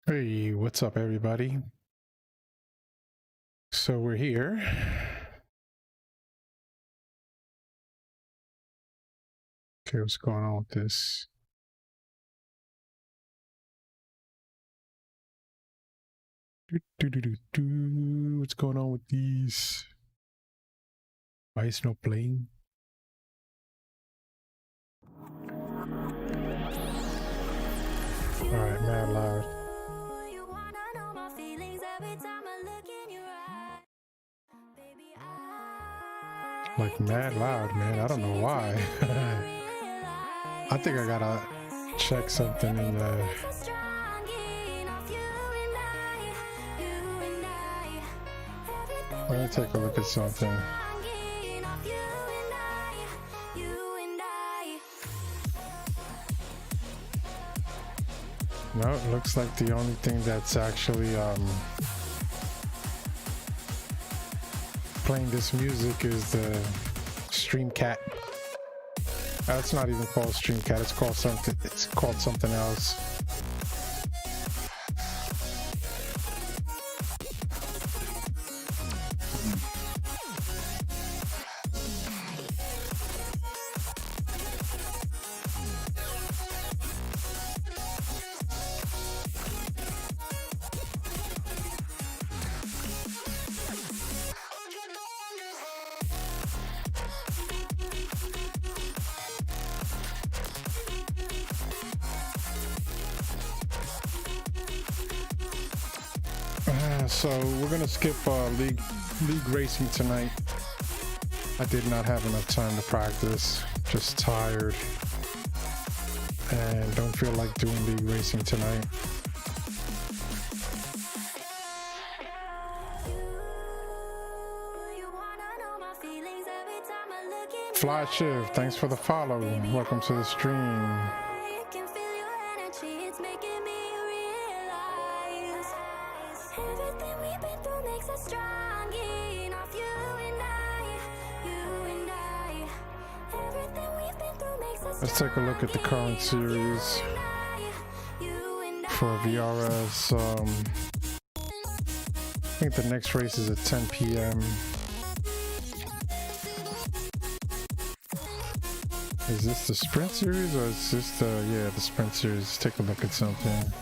Hey, what's up, everybody? So we're here. Okay, what's going on with this? What's going on with these? Why is no playing? All right, mad loud. Like mad loud, man. I don't know why. I think I gotta check something in the. Let me take a look at something. No, it looks like the only thing that's actually playing this music is the Stream Cat. It's not even called Stream Cat. It's called something. It's called something else. So we're gonna skip league racing tonight. I did not have enough time to practice. Just tired and don't feel like doing league racing tonight. Fly Shift, thanks for the follow. Welcome to the stream. Let's take a look at the current series for VRS. I think the next race is at 10 p.m. Is this the sprint series or is this the sprint series? Let's take a look at something.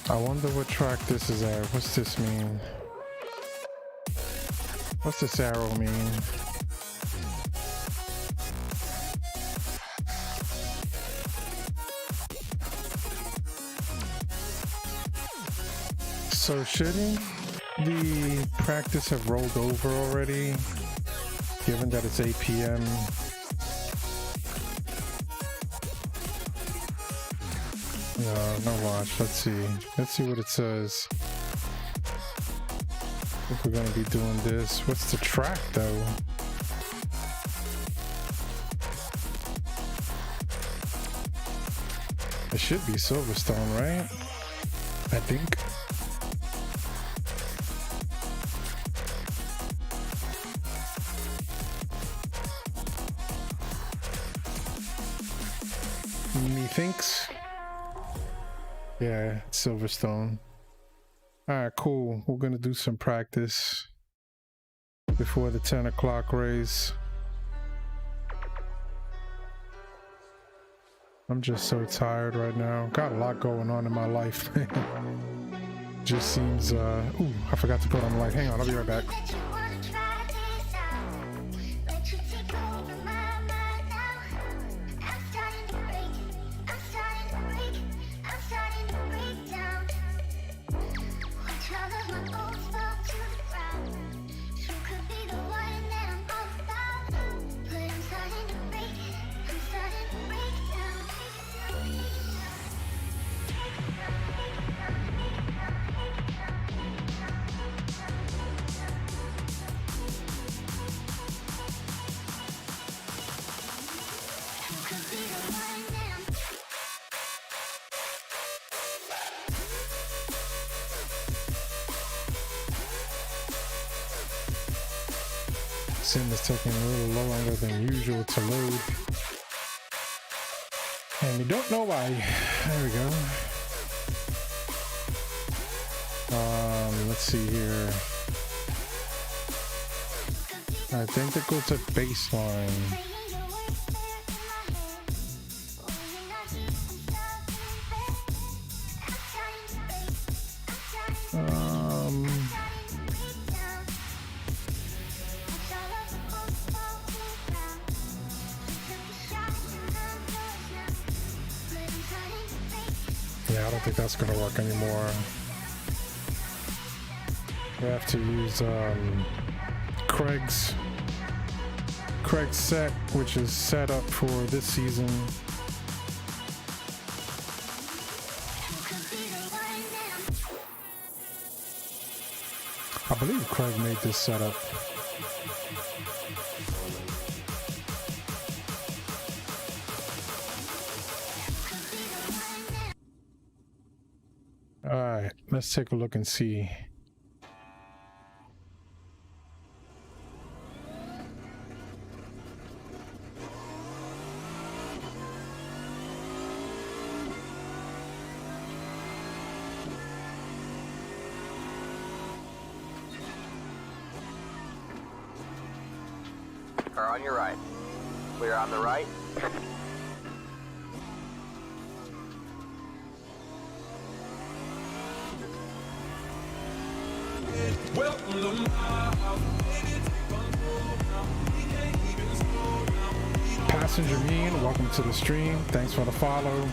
I wonder what track this is at. What's this mean? What's this arrow mean? So shouldn't the practice have rolled over already, given that it's 8 p.m.? No watch. Let's see what it says. If we're gonna be doing this. What's the track though? It should be Silverstone, right? I think. Methinks. Yeah, Silverstone. Alright, cool. We're gonna do some practice before the 10 o'clock race. I'm just so tired right now. Got a lot going on in my life. Just seems, ooh, I forgot to put on the light. Hang on, I'll be right back. Sim is taking a little longer than usual to load. And we don't know why. There we go. Let's see here. I think that goes to baseline. Yeah, I don't think that's gonna work anymore. We have to use Craig's set, which is set up for this season. I believe Craig made this setup. All right, let's take a look and see. Car on your right. Clear on the right. Passenger Mean, welcome to the stream. Thanks for the follow.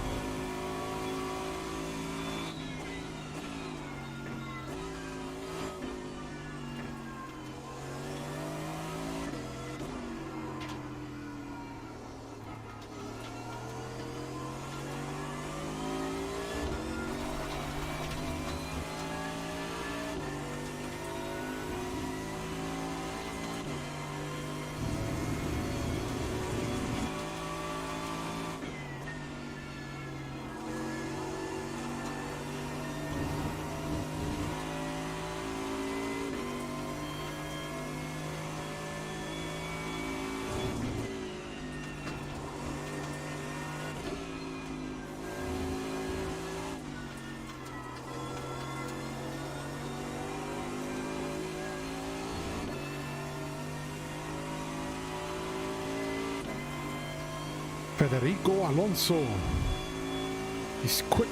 Federico Alonso. He's quick.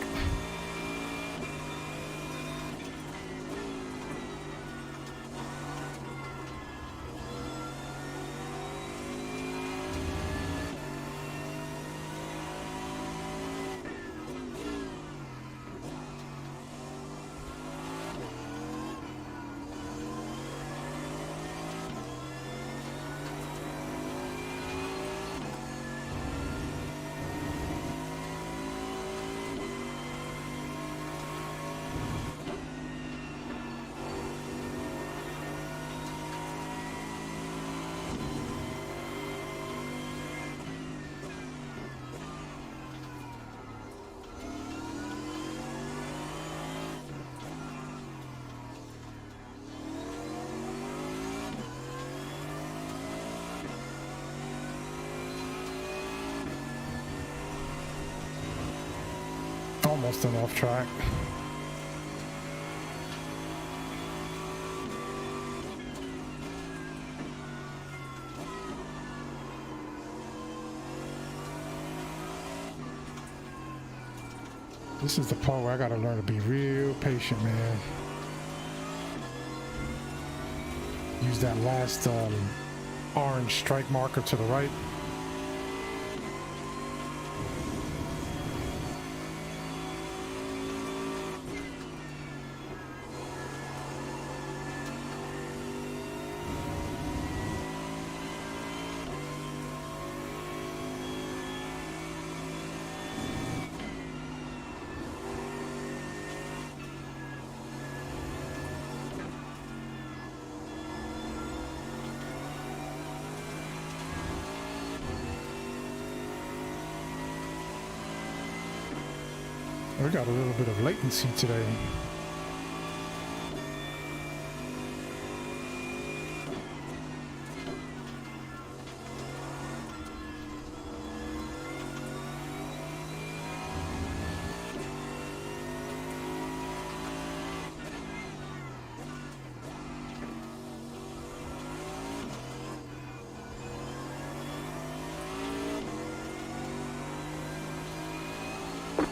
Almost an off track. This is the part where I gotta learn to be real patient, man. Use that last orange strike marker to the right. We got a little bit of latency today.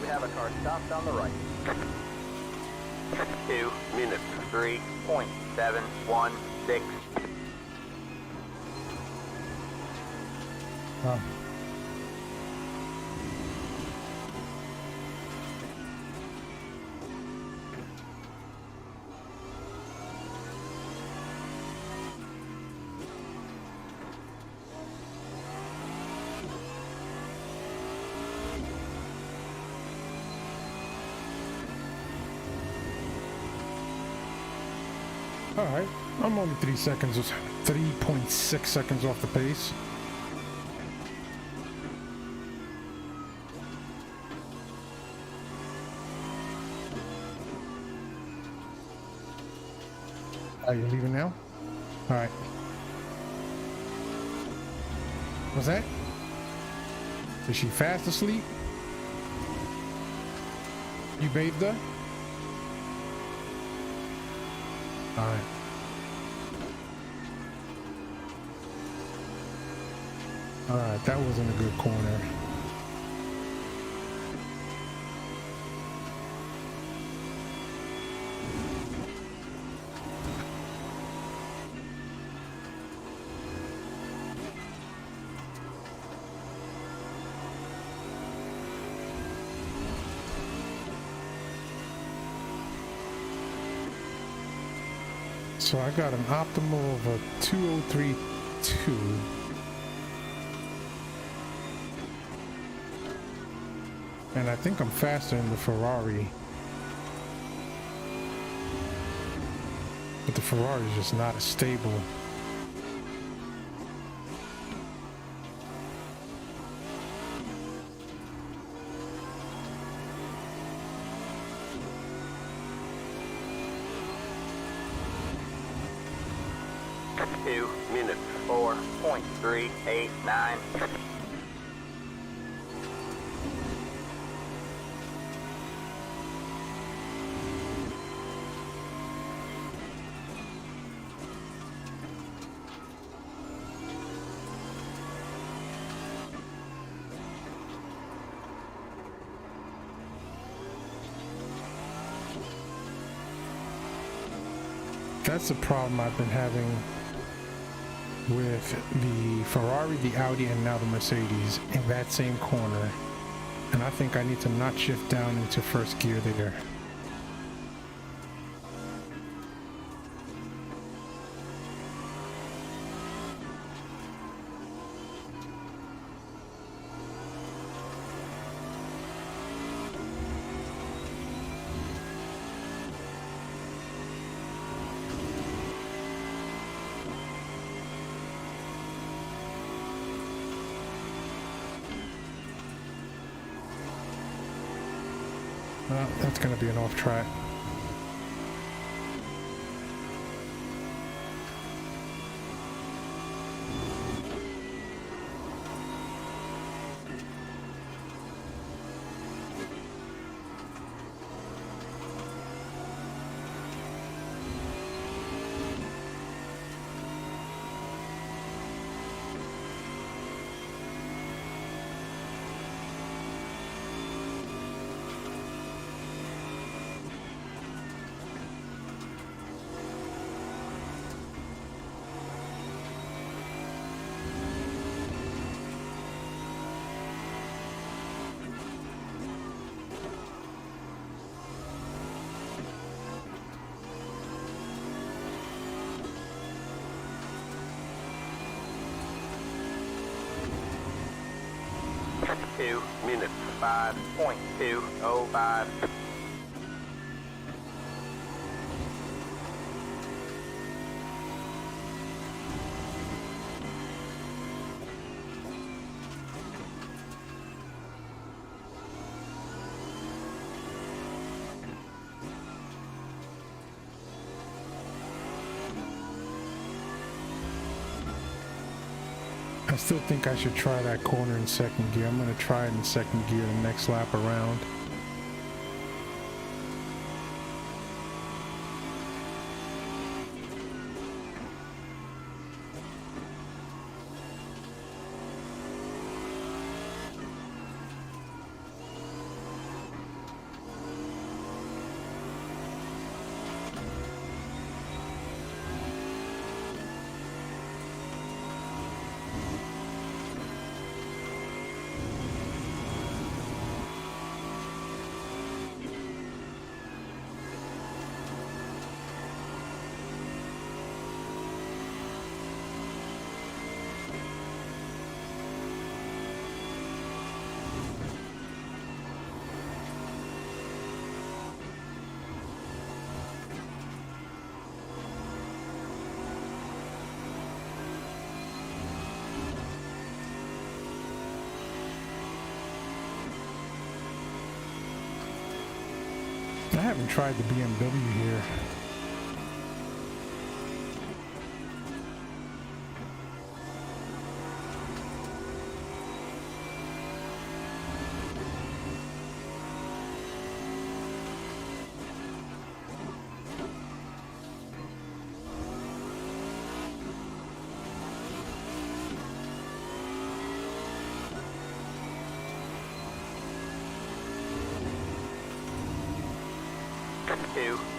We have a car stopped on the right. 2 minutes, 3.716. Oh. All right, I'm only 3.6 seconds off the pace. Are you leaving now? All right. What's that? Is she fast asleep? You bathed her? All right. All right, that wasn't a good corner. So I got an optimal of a 2:03.2. And I think I'm faster in the Ferrari. But the Ferrari is just not as stable. Minutes, 4.389. That's the problem I've been having with the Ferrari, the Audi, and now the Mercedes in that same corner. And I think I need to not shift down into first gear there. That's going to be an off track. Minutes, 5.205. I still think I should try that corner in second gear. I'm going to try it in second gear the next lap around. haven't tried the BMW here.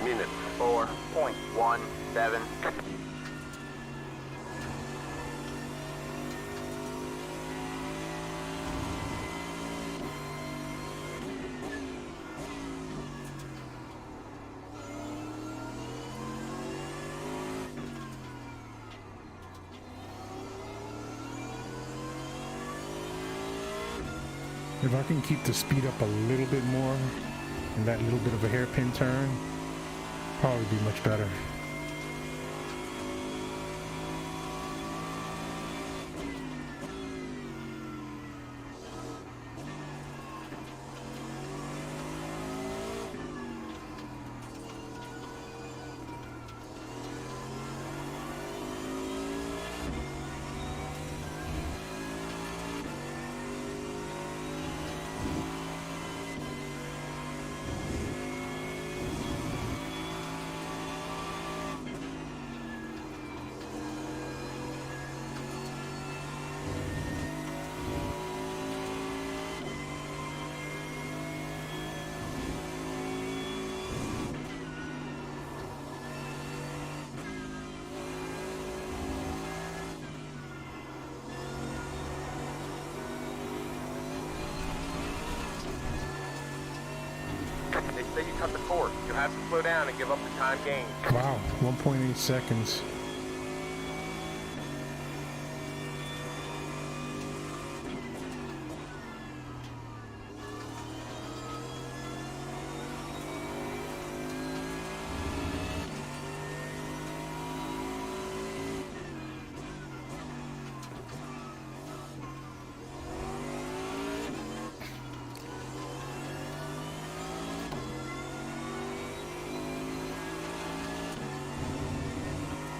Minutes 4.17. If I can keep the speed up a little bit more and that little bit of a hairpin turn, probably be much better. They say you cut the cord. You'll have to slow down and give up the time gained. Wow, 1.8 seconds.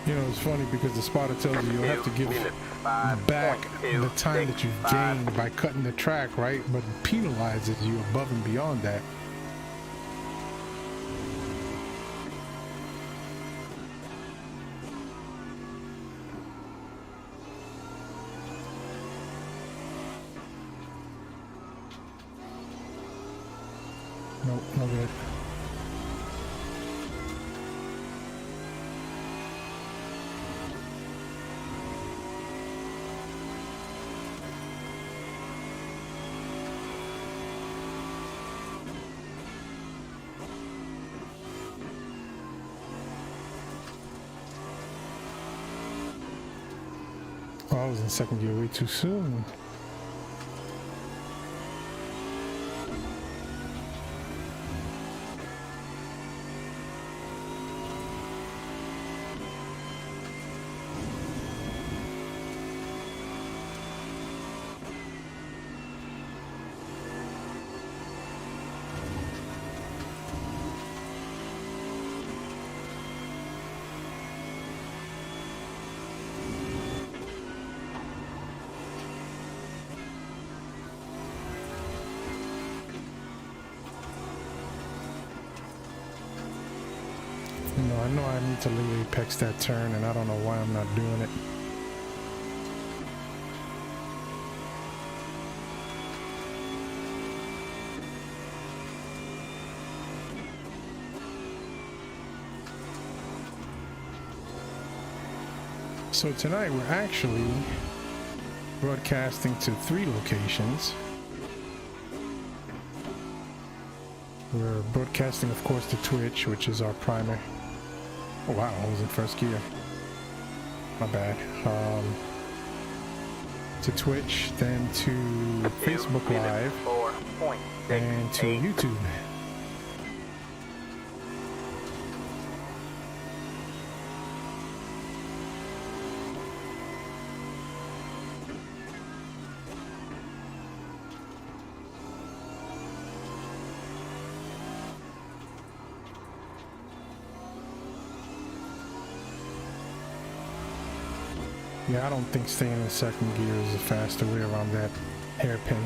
You know, it's funny because the spotter tells you you'll have to give back the time that you've gained by cutting the track, right? But penalizes you above and beyond that. Nope, no good. Oh, I was in second gear way too soon. I know I need to leave apex that turn, and I don't know why I'm not doing it. So tonight we're actually broadcasting to 3 locations. We're broadcasting, of course, to Twitch, which is our primary. Oh wow, I was in first gear. My bad. To Twitch, then to Facebook Live, and to YouTube. Yeah, I don't think staying in second gear is a faster way around that hairpin.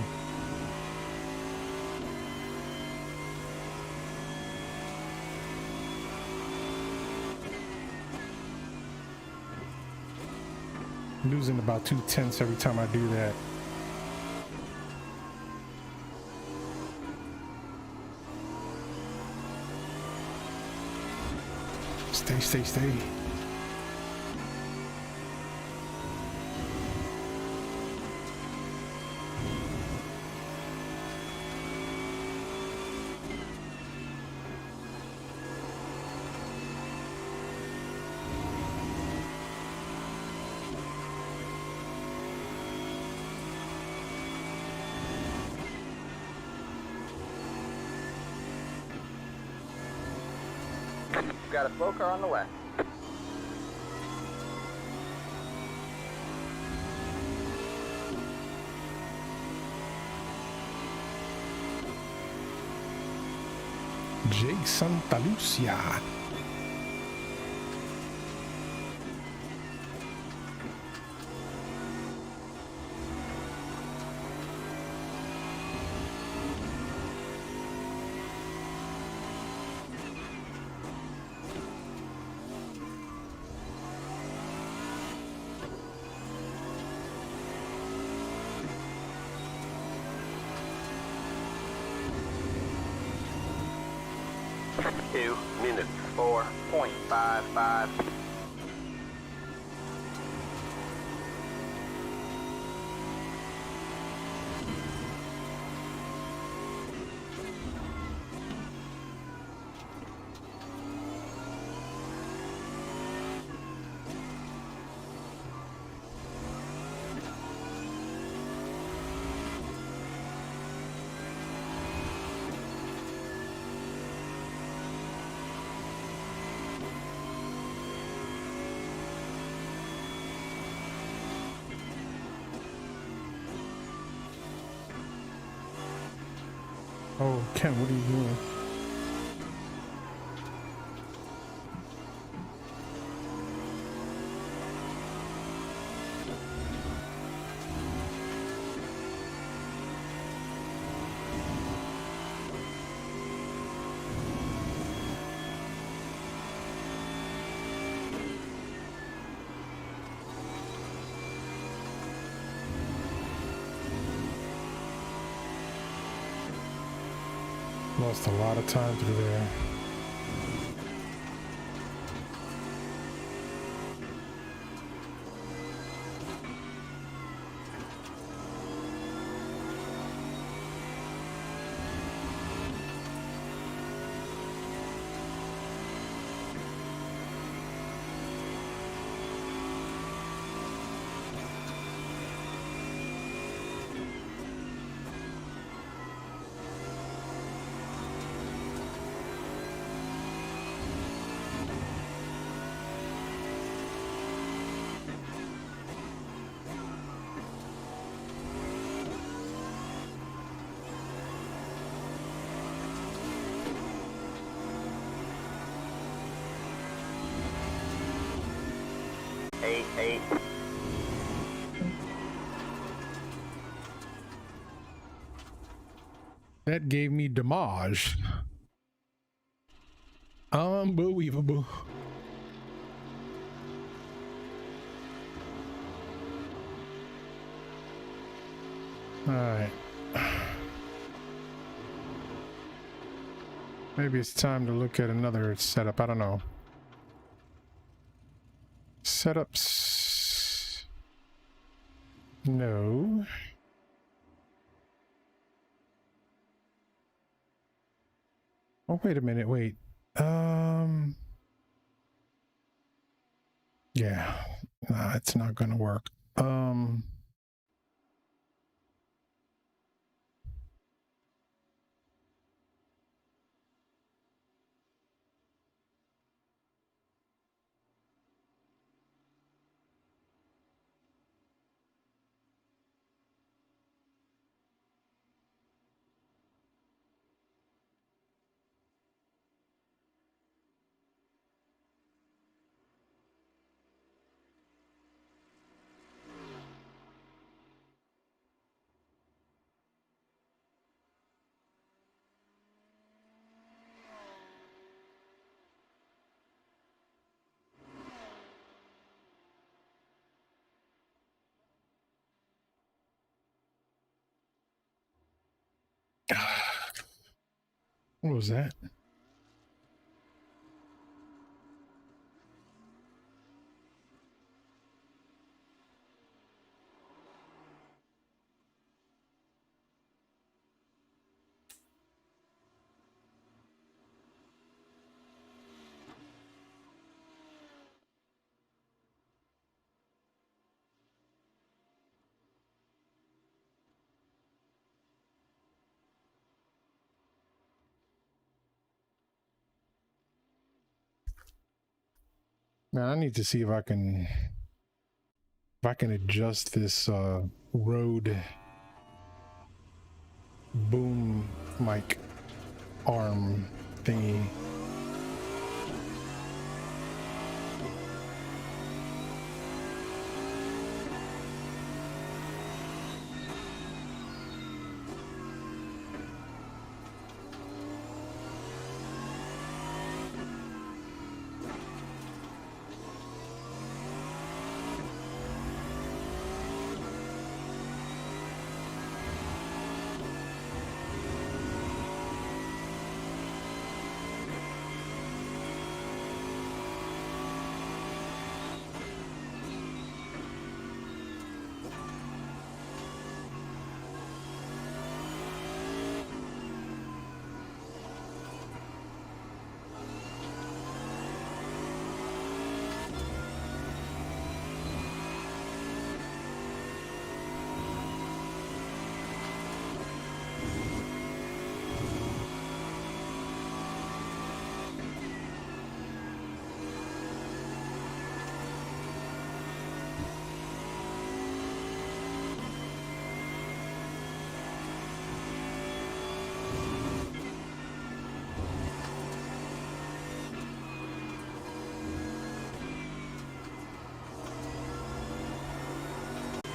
Losing about 2/10 every time I do that. Stay. Got a slow car on the left. Jake Santa Lucia. Two minutes, 4.55. Oh, Ken, what are you doing? Lost a lot of time through there. Eight. That gave me damage. Unbelievable. All right. Maybe it's time to look at another setup. I don't know. Setups. No. Oh, wait a minute. Wait. Yeah. Nah, it's not gonna work. What was that? Man, I need to see if I can adjust this Rode boom mic arm thingy.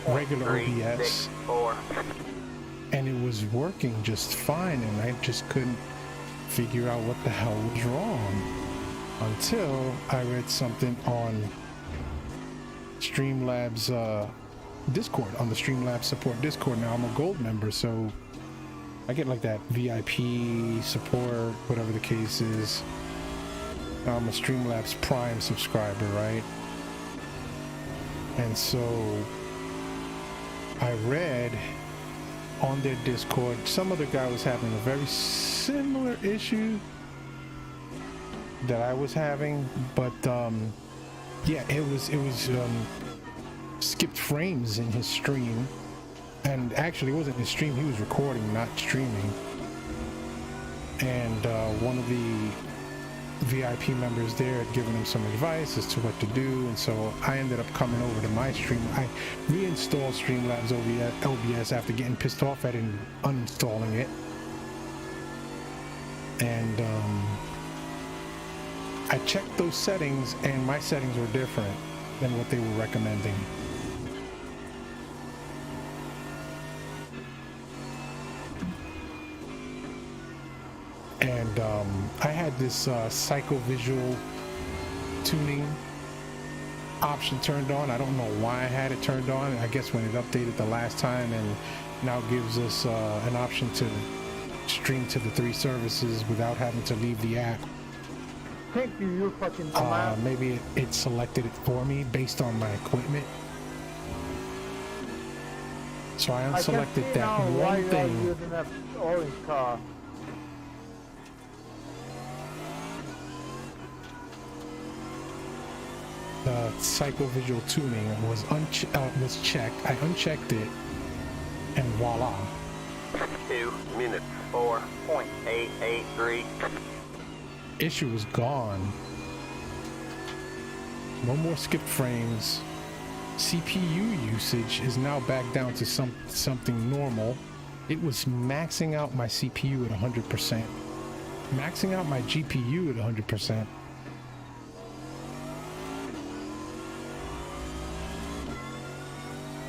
Regular OBS, and it was working just fine, and I just couldn't figure out what the hell was wrong until I read something on Streamlabs Discord, on the Streamlabs support Discord. Now I'm a gold member, so I get like that VIP support, whatever the case is. Now I'm a Streamlabs Prime subscriber, right? And so I read on their Discord some other guy was having a very similar issue that I was having, but yeah, it was skipped frames in his stream, and actually it wasn't his stream, he was recording, not streaming. And one of the VIP members there had given him some advice as to what to do, and so I ended up coming over to my stream. I reinstalled Streamlabs OBS after getting pissed off at it and uninstalling it, and I checked those settings, and my settings were different than what they were recommending. And I had this psycho-visual tuning option turned on. I don't know why I had it turned on. I guess when it updated the last time, and now gives us an option to stream to the 3 services without having to leave the app. Thank you, you fucking dumbass. Maybe it selected it for me based on my equipment. So I unselected that one thing. Using that orange car. The psycho-visual tuning was checked. I unchecked it, and voila. 2 minutes, 4.883. Issue was gone. No more skipped frames. CPU usage is now back down to something normal. It was maxing out my CPU at 100%, maxing out my GPU at 100%.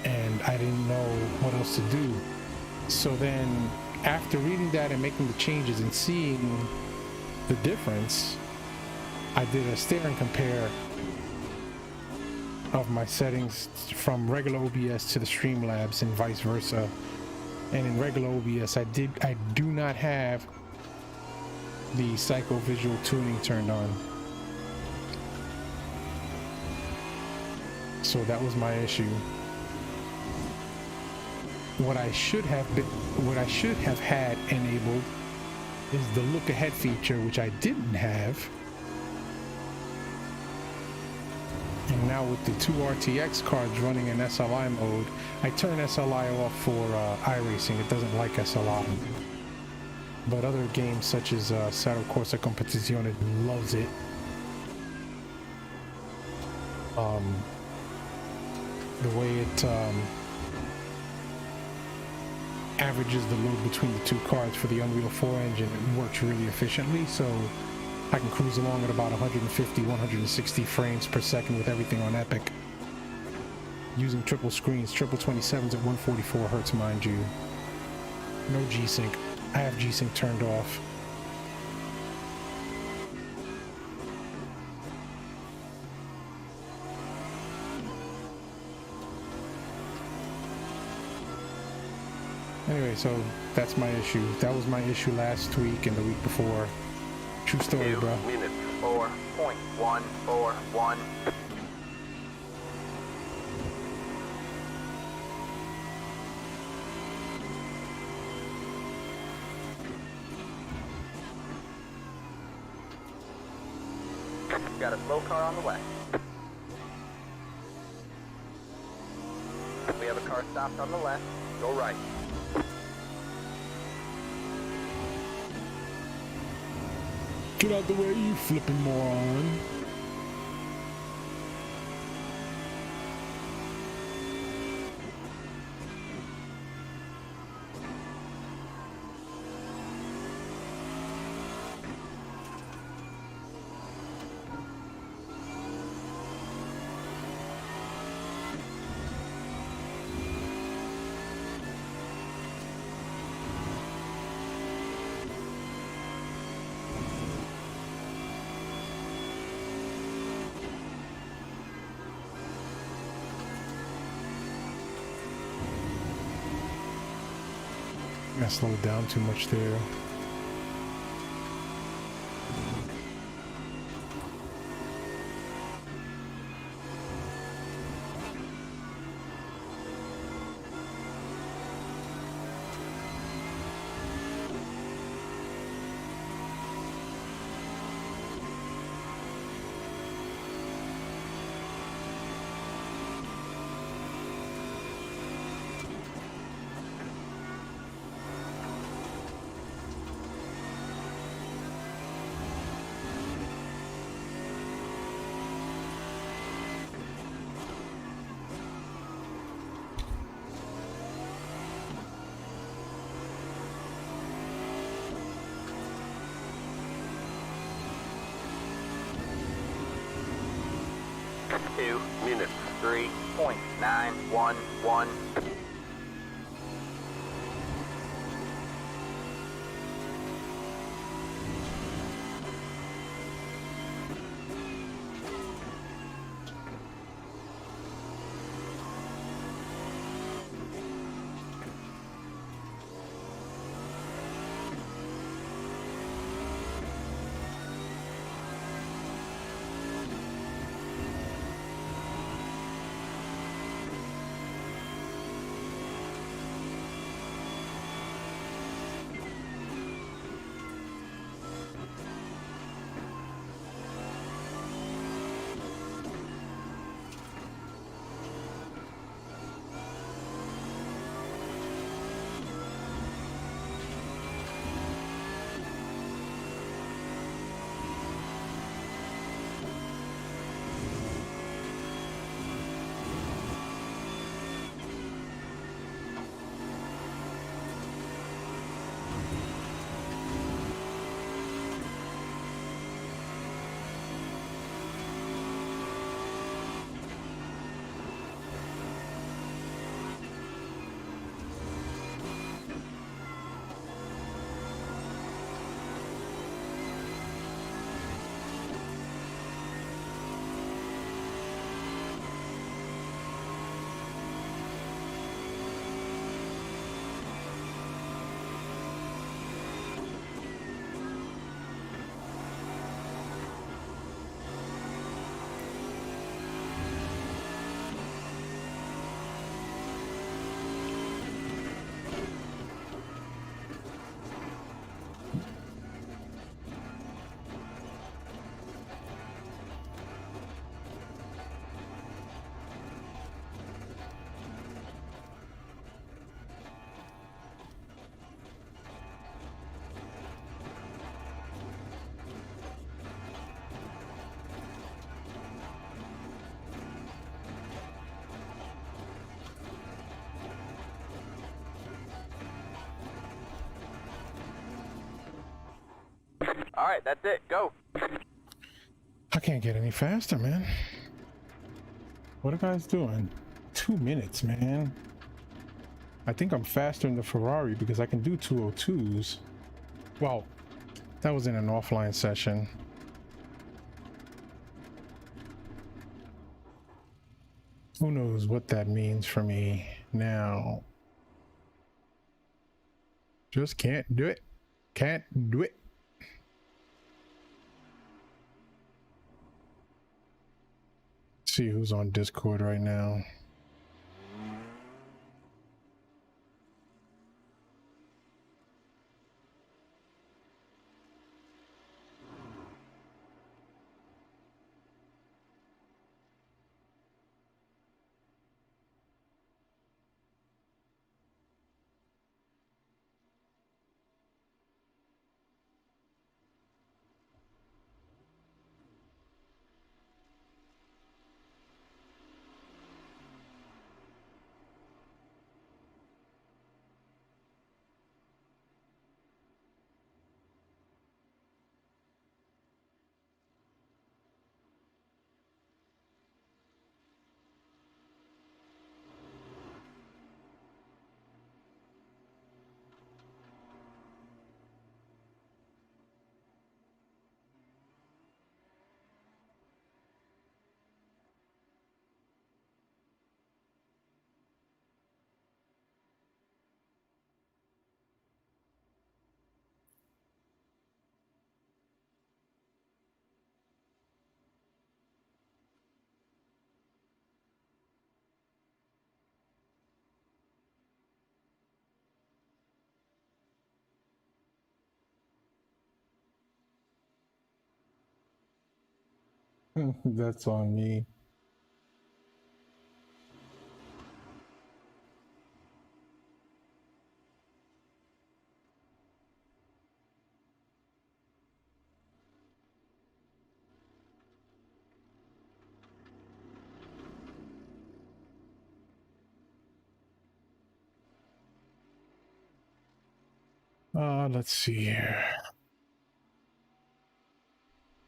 And I didn't know what else to do. So then, after reading that and making the changes and seeing the difference, I did a stare and compare of my settings from regular OBS to the Streamlabs and vice versa. And in regular OBS, I do not have the psycho-visual tuning turned on. So that was my issue. What I should have had enabled is the look ahead feature, which I didn't have. And now with the two RTX cards running in SLI mode, I turn SLI off for iRacing. It doesn't like SLI. But other games such as Assetto Corsa Competizione loves it. The way it averages the load between the two cards for the Unreal 4 engine, it works really efficiently, so I can cruise along at about 150, 160 frames per second with everything on Epic. Using triple screens, triple 27s at 144 hertz, mind you. No G-Sync. I have G-Sync turned off. Anyway, so that's my issue. That was my issue last week and the week before. True story, 2 bro. minutes 4.141. Got a slow car on the way. We have a car stopped on the left. Go right. Get out the way, you flipping moron. I slowed down too much there. Two minutes 3.911. All right, that's it. Go. I can't get any faster, man. What are guys doing? 2 minutes, man. I think I'm faster in the Ferrari because I can do 202s. Well, that was in an offline session. Who knows what that means for me now? Just can't do it. Can't do it. See who's on Discord right now. That's on me. Let's see here.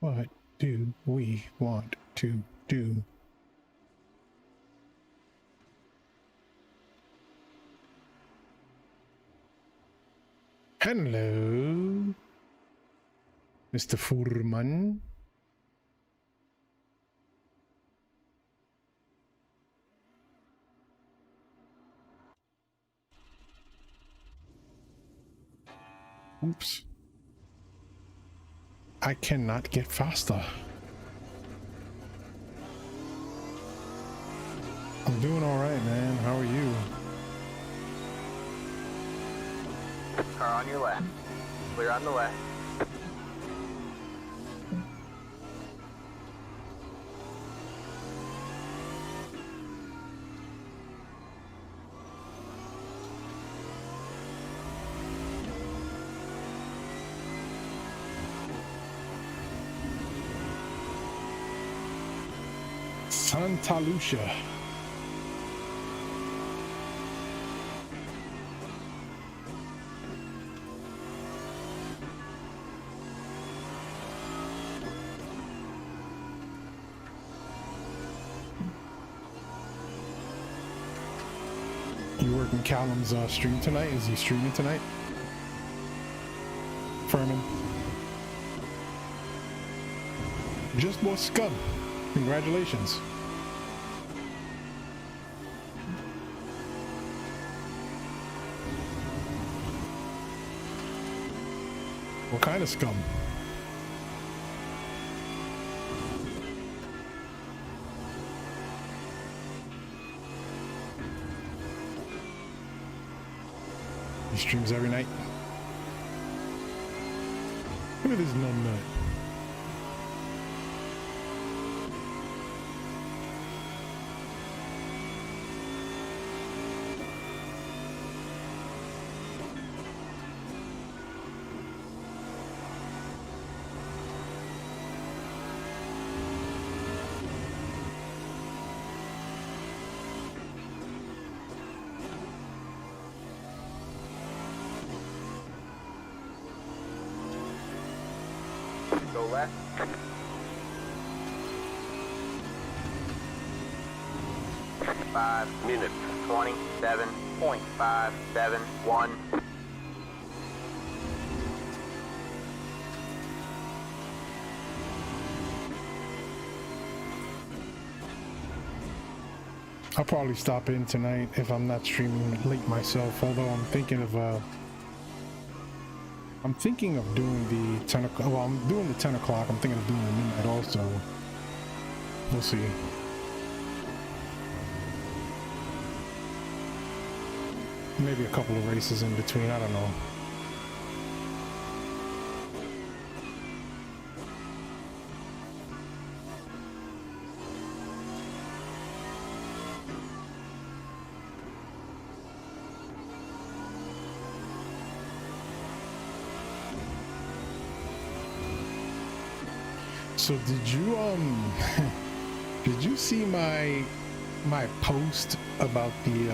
What do we want to do? Hello, Mr. Furman. Oops. I cannot get faster. I'm doing all right, man. How are you? Car on your left. Clear on the left. Santa Lucia. You working Callum's stream tonight? Is he streaming tonight? Furman. Just more scum. Congratulations. What kind of scum? He streams every night. Look at this numbnut. Go left. Five minutes, 27.571. I'll probably stop in tonight if I'm not streaming late myself, although I'm thinking of doing the 10 o'clock. Well, I'm doing the 10 o'clock. I'm thinking of doing the midnight also. We'll see. Maybe a couple of races in between, I don't know. So did you did you see my post about the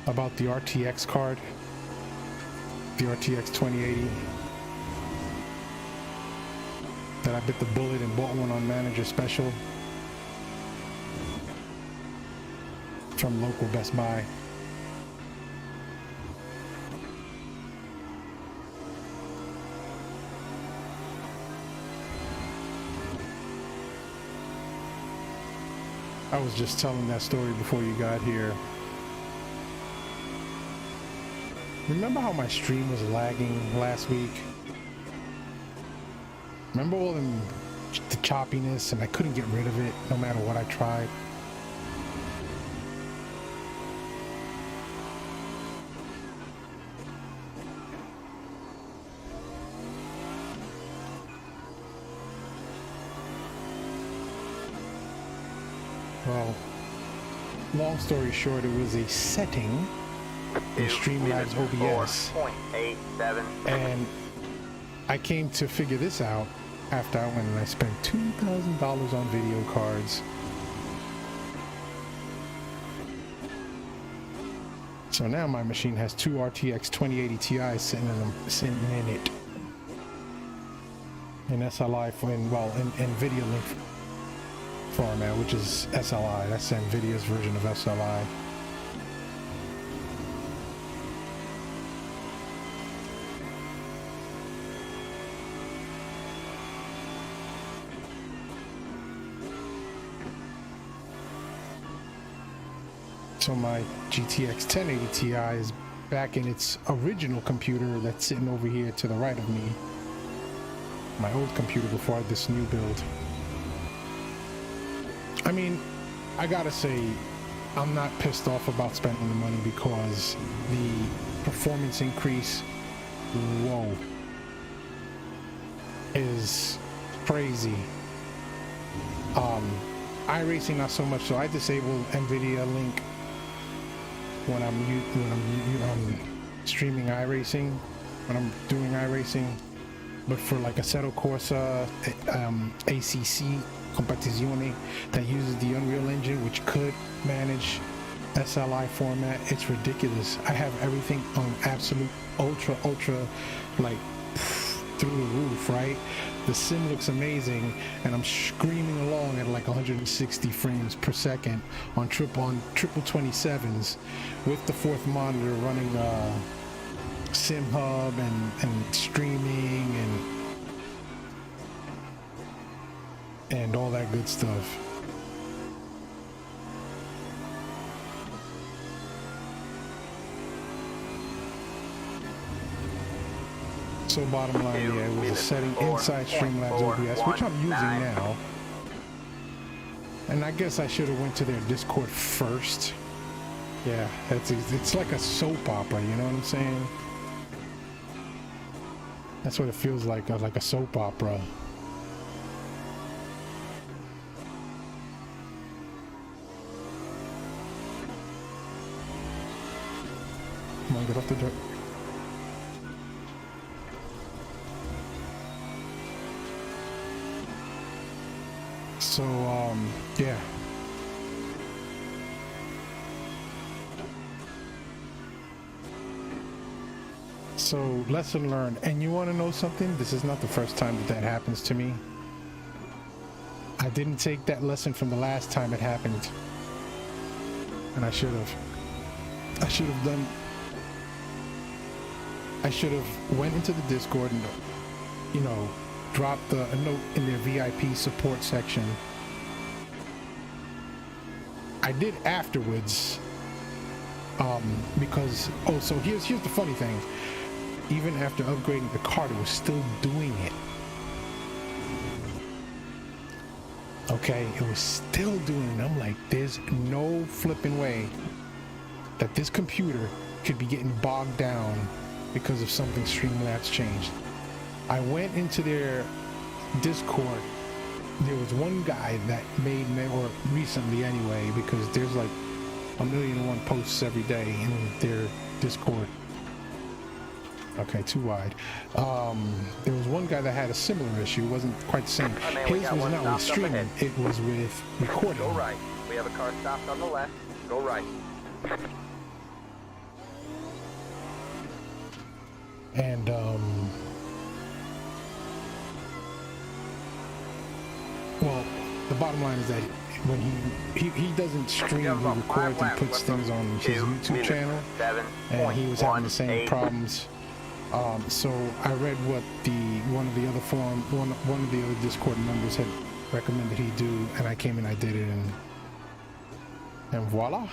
RTX card, the RTX 2080, that I bit the bullet and bought one on Manager Special from local Best Buy? I was just telling that story before you got here. Remember how my stream was lagging last week? Remember all the choppiness, and I couldn't get rid of it no matter what I tried? Well, long story short, it was a setting in Streamlabs OBS, and I came to figure this out after I went and I spent $2,000 on video cards. So now my machine has two RTX 2080 Ti sitting in it, in SLI in NVIDIA link format, which is SLI. That's NVIDIA's version of SLI. So my GTX 1080 Ti is back in its original computer that's sitting over here to the right of me. My old computer before this new build. I mean, I gotta say, I'm not pissed off about spending the money because the performance increase, whoa, is crazy. iRacing not so much, so I disable NVIDIA link when I'm streaming iRacing, when I'm doing iRacing. But for like Assetto Corsa, ACC Competizione that uses the Unreal Engine, which could manage SLI format, it's ridiculous. I have everything on absolute ultra, like through the roof, right? The sim looks amazing, and I'm screaming along at like 160 frames per second on triple 27s with the fourth monitor running Sim Hub and streaming and all that good stuff. So bottom line, yeah, it was a setting inside Streamlabs OBS, which I'm using now. And I guess I should have went to their Discord first. Yeah, it's like a soap opera, you know what I'm saying? That's what it feels like a soap opera. Come on, get off the dirt. So, yeah. So lesson learned. And you want to know something? This is not the first time that that happens to me. I didn't take that lesson from the last time it happened, and I should have. I should have went into the Discord and, you know, dropped a note in their VIP support section. I did afterwards, because so here's the funny thing. Even after upgrading the card, it was still doing it. Okay, it was still doing it. I'm like, there's no flipping way that this computer could be getting bogged down because of something Streamlabs changed. I went into their Discord. There was one guy that made me, or recently anyway, because there's like 1,000,001 posts every day in their Discord. Okay, too wide. There was one guy that had a similar issue. It wasn't quite the same. His was not with streaming, it was with recording. Go right. We have a car stopped on the left. Go right. And well, the bottom line is that when he doesn't stream, he records and puts things on his YouTube channel, and he was having the same problems. So I read what one of the other Discord members had recommended he do, and I came and I did it, and voila.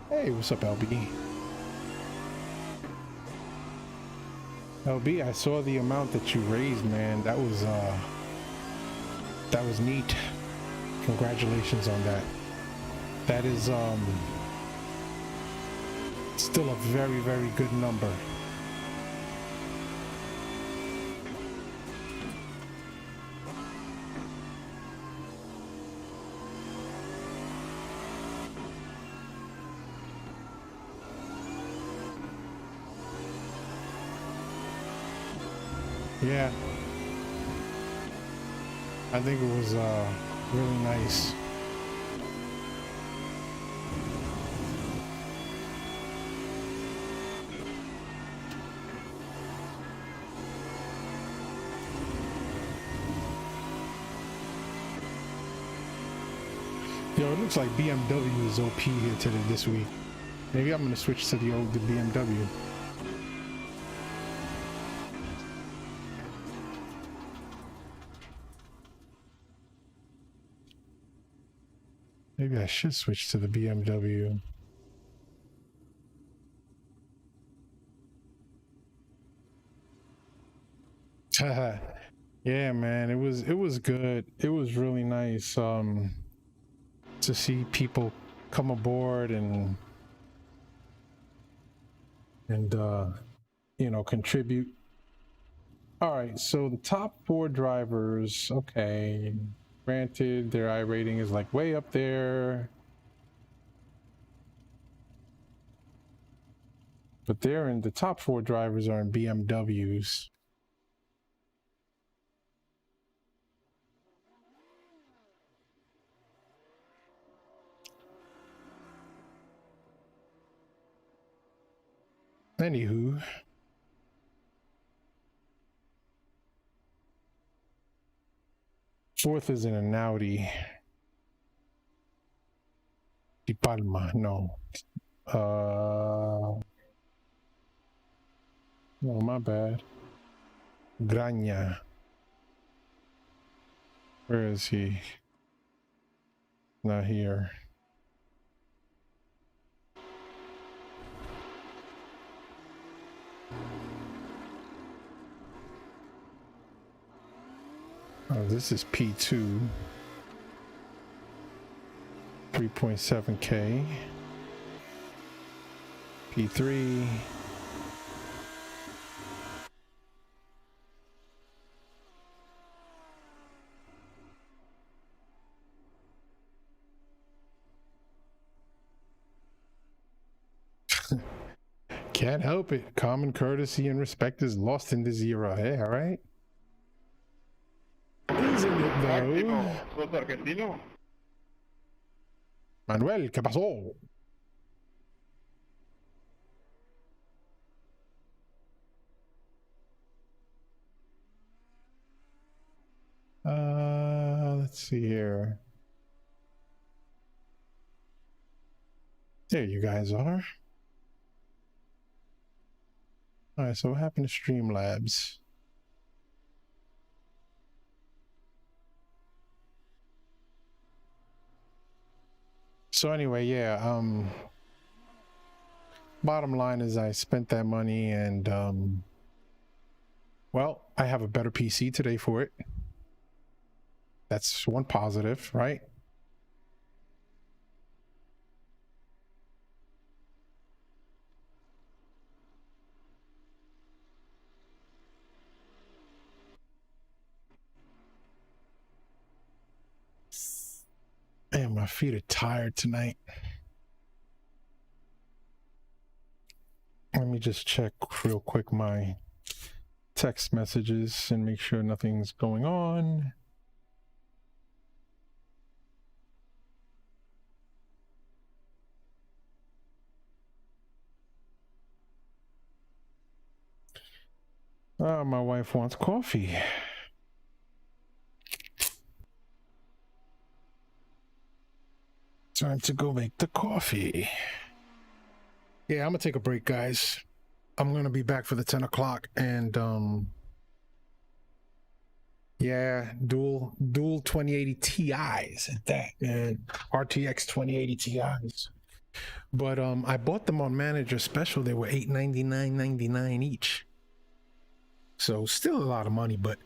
Hey, what's up, LB? LB, I saw the amount that you raised, man. That was neat. Congratulations on that. That is still a very, very good number. Yeah, I think it was really nice. Yo, it looks like BMW is OP here this week. Maybe I'm gonna switch to the BMW. Maybe I should switch to the BMW. Yeah, man, it was good. It was really nice to see people come aboard and you know, contribute. All right, so the top 4 drivers, okay. Granted, their I rating is like way up there, but the top 4 drivers are in BMWs. Anywho, fourth is in an Audi. Di Palma, no. Oh, my bad. Grania. Where is he? Not here. Oh, this is P2. 3.7K. P3. Can't help it. Common courtesy and respect is lost in this era. Hey, all right? Isn't it though? Manuel, ¿qué pasó? let's see here. There you guys are. All right, so what happened to Streamlabs? So anyway, yeah, bottom line is I spent that money and well, I have a better PC today for it. That's one positive, right? Man, my feet are tired tonight. Let me just check real quick my text messages and make sure nothing's going on. Oh, my wife wants coffee. Time to go make the coffee. Yeah, I'm gonna take a break, guys. I'm gonna be back for the 10 o'clock and yeah, dual 2080 Ti's at that, man. RTX 2080 Ti's. But I bought them on Manager Special. They were $899.99 each. So still a lot of money, but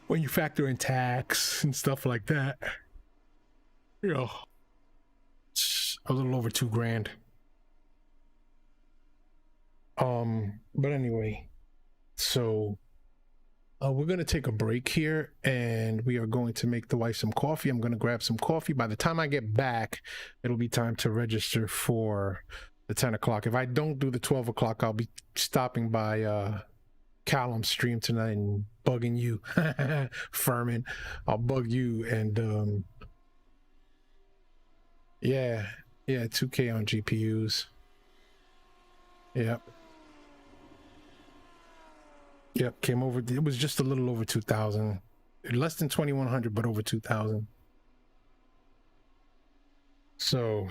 when you factor in tax and stuff like that, you know, it's a little over $2,000. But anyway, so we're gonna take a break here and we are going to make the wife some coffee. I'm gonna grab some coffee. By the time I get back, it'll be time to register for the 10 o'clock. If I don't do the 12 o'clock, I'll be stopping by Callum's stream tonight and bugging you. Furman, I'll bug you and yeah, 2K on GPUs. Yep, came over. It was just a little over 2,000, less than 2,100, but over 2,000. So,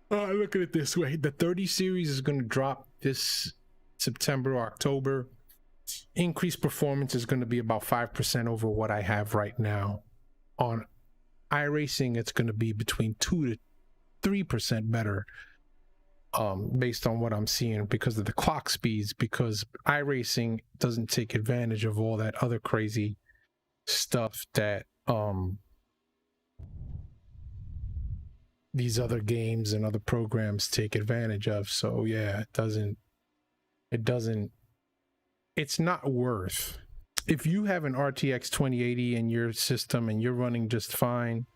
look at it this way: the 30 series is going to drop this September, October. Increased performance is going to be about 5% over what I have right now. On iRacing, it's going to be between 2 to 3% better. Based on what I'm seeing because of the clock speeds, because iRacing doesn't take advantage of all that other crazy stuff that these other games and other programs take advantage of. So yeah, it's not worth. If you have an RTX 2080 in your system and you're running just fine,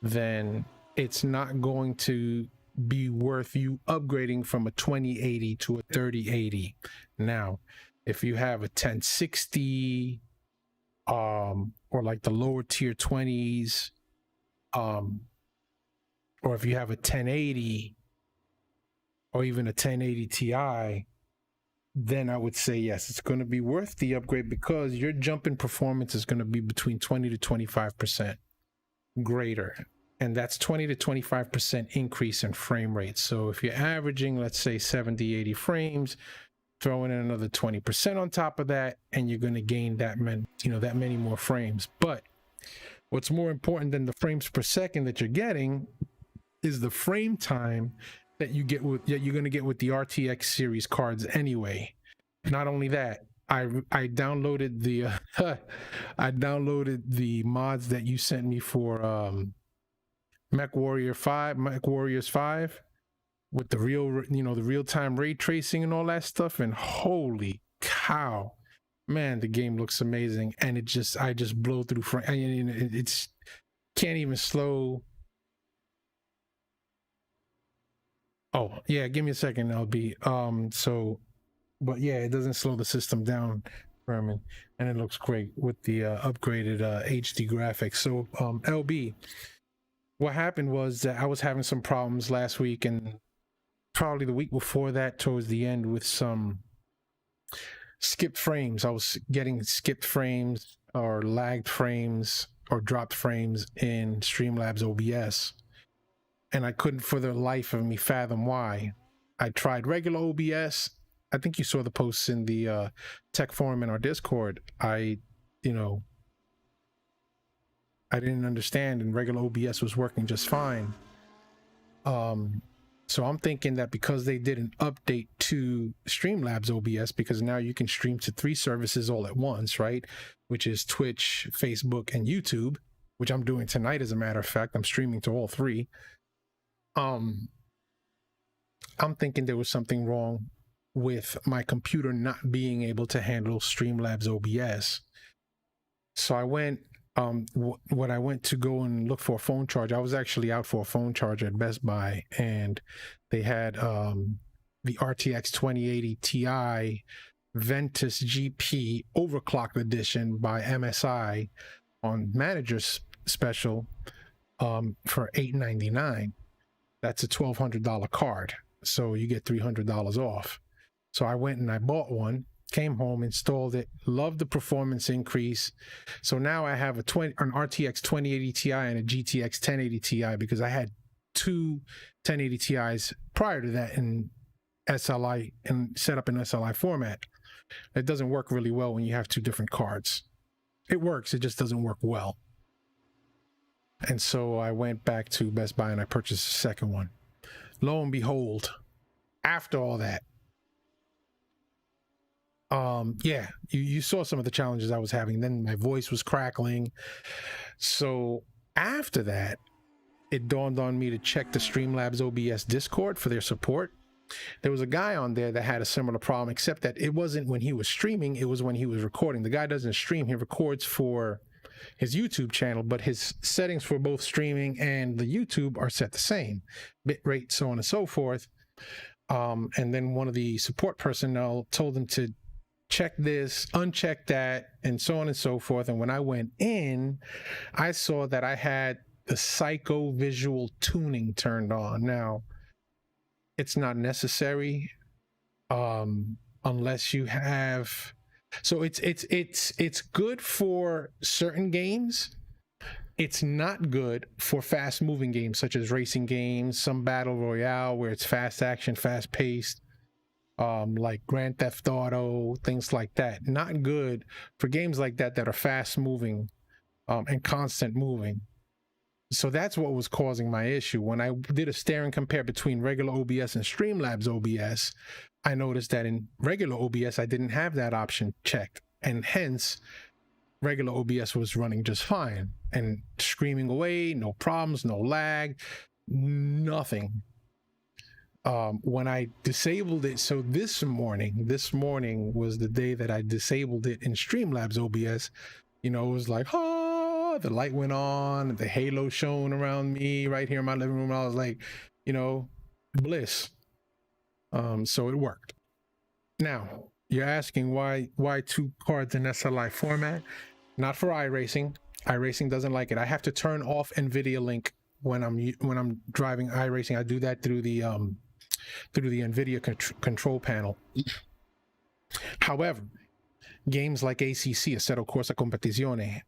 then it's not going to be worth you upgrading from a 2080 to a 3080. Now, if you have a 1060 or like the lower tier 20s, or if you have a 1080 or even a 1080 Ti, then I would say yes, it's going to be worth the upgrade because your jump in performance is going to be between 20 to 25% greater. And that's 20 to 25% increase in frame rate. So if you're averaging, let's say 70, 80 frames, throw in another 20% on top of that, and you're going to gain that many more frames. But what's more important than the frames per second that you're getting is the frame time that you get with you're going to get with the RTX series cards anyway. Not only that, I downloaded the I downloaded the mods that you sent me for MechWarriors 5 with the real-time ray tracing and all that stuff, and holy cow, man, the game looks amazing. And I just blow through it's can't even slow. Oh yeah, give me a second, LB. But yeah, it doesn't slow the system down, Herman, and it looks great with the upgraded HD graphics. So LB, what happened was that I was having some problems last week and probably the week before that towards the end with some skipped frames. I was getting skipped frames or lagged frames or dropped frames in Streamlabs OBS, and I couldn't for the life of me fathom why. I tried regular OBS. I think you saw the posts in the tech forum in our Discord. I didn't understand, and regular OBS was working just fine. So I'm thinking that because they did an update to Streamlabs OBS, because now you can stream to 3 services all at once, right? Which is Twitch, Facebook, and YouTube, which I'm doing tonight, as a matter of fact. I'm streaming to all 3. I'm thinking there was something wrong with my computer not being able to handle Streamlabs OBS. So I went, when I went to go and look for a phone charger, I was actually out for a phone charger at Best Buy, and they had the RTX 2080 Ti Ventus GP Overclocked Edition by MSI on Manager's Special for $899. That's a $1,200 card, so you get $300 off. So I went and I bought one, came home, installed it, loved the performance increase. So now I have an RTX 2080 Ti and a GTX 1080 Ti, because I had 2 1080 Ti's prior to that in SLI and set up in SLI format. It doesn't work really well when you have 2 different cards. It works, it just doesn't work well. And so I went back to Best Buy and I purchased a second one. Lo and behold, after all that, you saw some of the challenges I was having. Then my voice was crackling. So after that, it dawned on me to check the Streamlabs OBS Discord for their support. There was a guy on there that had a similar problem, except that it wasn't when he was streaming, it was when he was recording. The guy doesn't stream, he records for his YouTube channel, but his settings for both streaming and the YouTube are set the same, bitrate, so on and so forth. And then one of the support personnel told him to check this, uncheck that, and so on and so forth. And when I went in, I saw that I had the psycho visual tuning turned on. Now, it's not necessary unless you have, so it's good for certain games. It's not good for fast moving games such as racing games, some battle royale where it's fast action, fast paced, like Grand Theft Auto, things like that. Not good for games like that that are fast moving and constant moving. So that's what was causing my issue. When I did a stare and compare between regular OBS and Streamlabs OBS, I noticed that in regular OBS, I didn't have that option checked. And hence, regular OBS was running just fine and screaming away, no problems, no lag, nothing. When I disabled it, so this morning was the day that I disabled it in Streamlabs OBS. It was like, the light went on, the halo shone around me right here in my living room. I was like, bliss. So it worked. Now, you're asking why 2 cards in SLI format? Not for iRacing. iRacing doesn't like it. I have to turn off NVIDIA Link when I'm driving iRacing. I do that through the NVIDIA control panel. However, games like ACC, Assetto Corsa Competizione,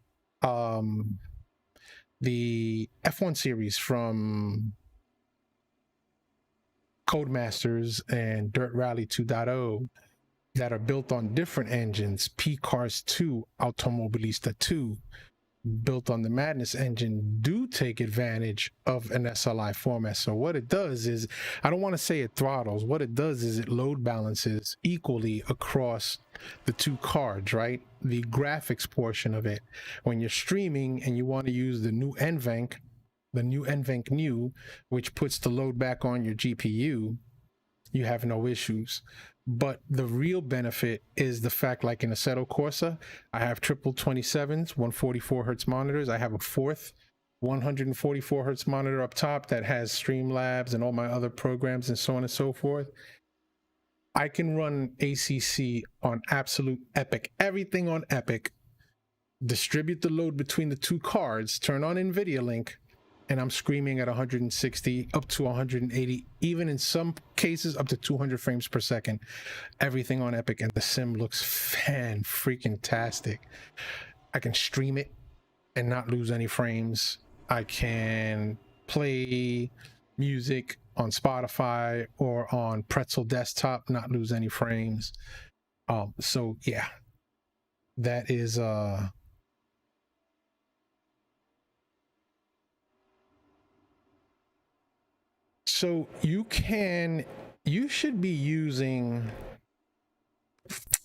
the F1 series from Codemasters and Dirt Rally 2.0 that are built on different engines, P-Cars 2, Automobilista 2, built on the Madness engine, do take advantage of an SLI format. So what it does is, I don't want to say it throttles, what it does is it load balances equally across the 2 cards, right? The graphics portion of it. When you're streaming and you want to use the new NVENC, new, which puts the load back on your GPU, you have no issues. But the real benefit is the fact, like in Assetto Corsa, I have triple 27s, 144 hertz monitors. I have a 4th 144 hertz monitor up top that has Streamlabs and all my other programs and so on and so forth. I can run ACC on absolute Epic, everything on Epic, distribute the load between the 2 cards, turn on NVIDIA Link, and I'm screaming at 160 up to 180, even in some cases up to 200 frames per second. Everything on Epic, and the sim looks fan-freaking-tastic. I can stream it and not lose any frames. I can play music on Spotify or on Pretzel Desktop, not lose any frames. So yeah, that is so you should be using,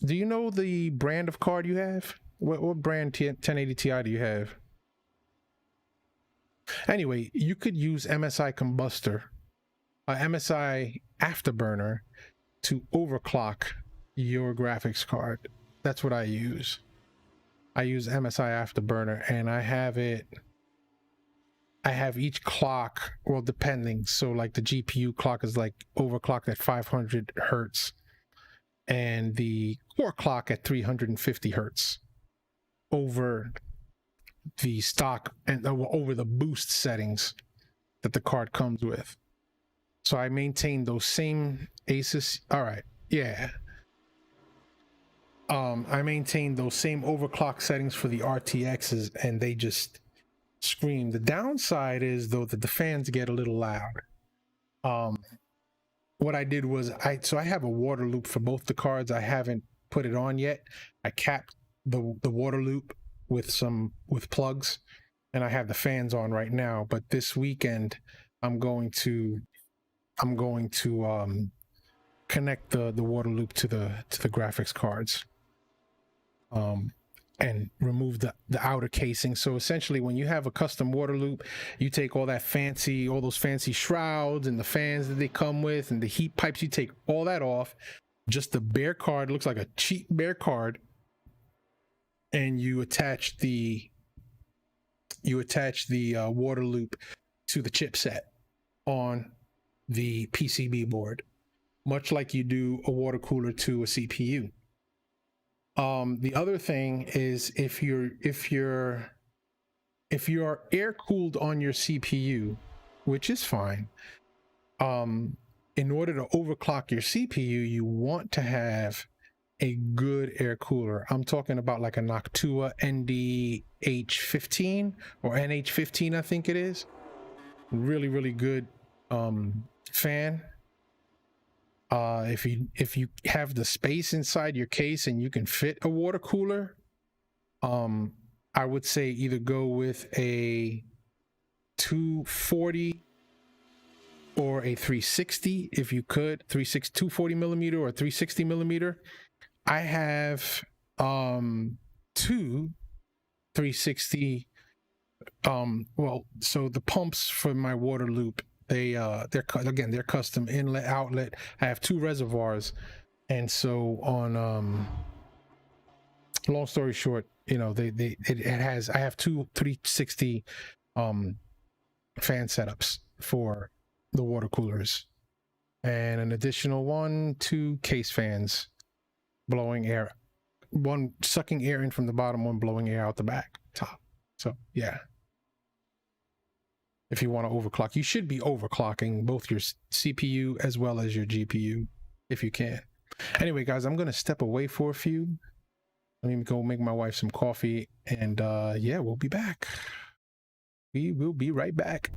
do you know the brand of card you have? What brand 1080 Ti do you have? Anyway, you could use MSI Combustor, MSI Afterburner to overclock your graphics card. That's what I use. I use MSI Afterburner, and I have each clock, well, depending. So like the GPU clock is like overclocked at 500 hertz and the core clock at 350 hertz over the stock and over the boost settings that the card comes with. So I maintain those same Asus. All right. Yeah. I maintain those same overclock settings for the RTXs, and they just scream. The downside is though that the fans get a little loud. What I did was I have a water loop for both the cards. I haven't put it on yet. I capped the water loop with plugs, and I have the fans on right now. But this weekend I'm going to connect the water loop to the graphics cards. And remove the outer casing. So essentially, when you have a custom water loop, you take all those fancy shrouds and the fans that they come with and the heat pipes, you take all that off, just the bare card, looks like a cheap bare card, and you attach the water loop to the chipset on the PCB board, much like you do a water cooler to a CPU. The other thing is if you're air cooled on your CPU, which is fine, in order to overclock your CPU, you want to have a good air cooler. I'm talking about like a Noctua NDH15 or NH15, I think it is. Really, really good fan. If you have the space inside your case and you can fit a water cooler, I would say either go with a 240 or a 360 if you could. 240 millimeter or 360 millimeter. I have two 360. Well, so the pumps for my water loop, they're custom inlet outlet. I have two reservoirs, and so on long story short, you know, I have two 360 fan setups for the water coolers, and an additional 2 case fans blowing air, one sucking air in from the bottom, one blowing air out the top. So yeah, if you want to overclock, you should be overclocking both your CPU as well as your GPU if you can. Anyway, guys, I'm going to step away for a few. Let me go make my wife some coffee, and yeah, we'll be back. We will be right back.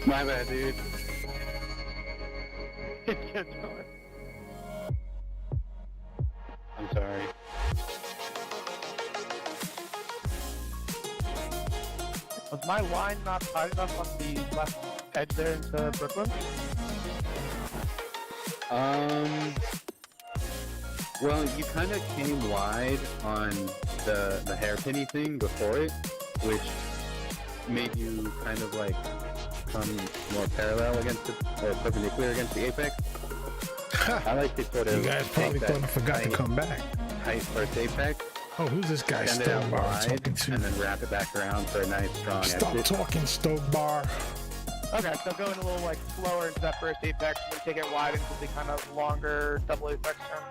My bad, dude. I'm sorry. Was my line not tight enough on the left edge there into Brooklyn? Well, you kind of came wide on the hairpinny thing before it, which made you kind of like come more parallel against it, or perpendicular against the apex. I like to sort of. You guys probably thought I forgot to come back. Tight first apex, Oh, who's this guy, send it out Stoke Bar, wide, talking to? and then wrap it back around for a nice strong Stop exit. talking, Stoke Bar. Okay, so going a little like slower into that first apex and then take it wide into the kind of longer double apex turn.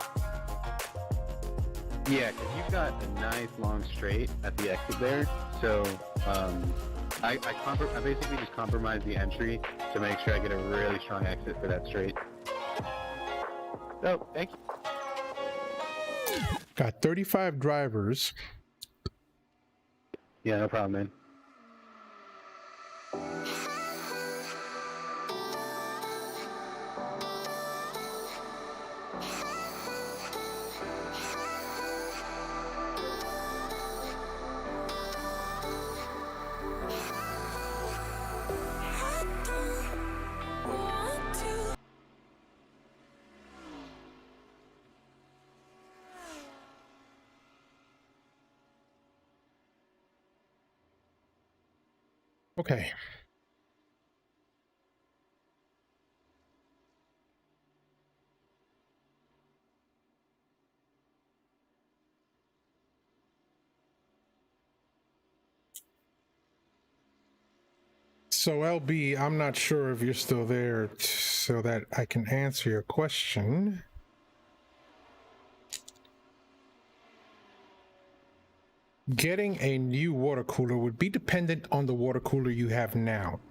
Yeah, because you've got a nice long straight at the exit there, so I basically just compromise the entry to make sure I get a really strong exit for that straight. So, thank you. Got 35 drivers. Yeah, no problem, man. Okay. So LB, I'm not sure if you're still there so that I can answer your question. Getting a new water cooler would be dependent on the water cooler you have now.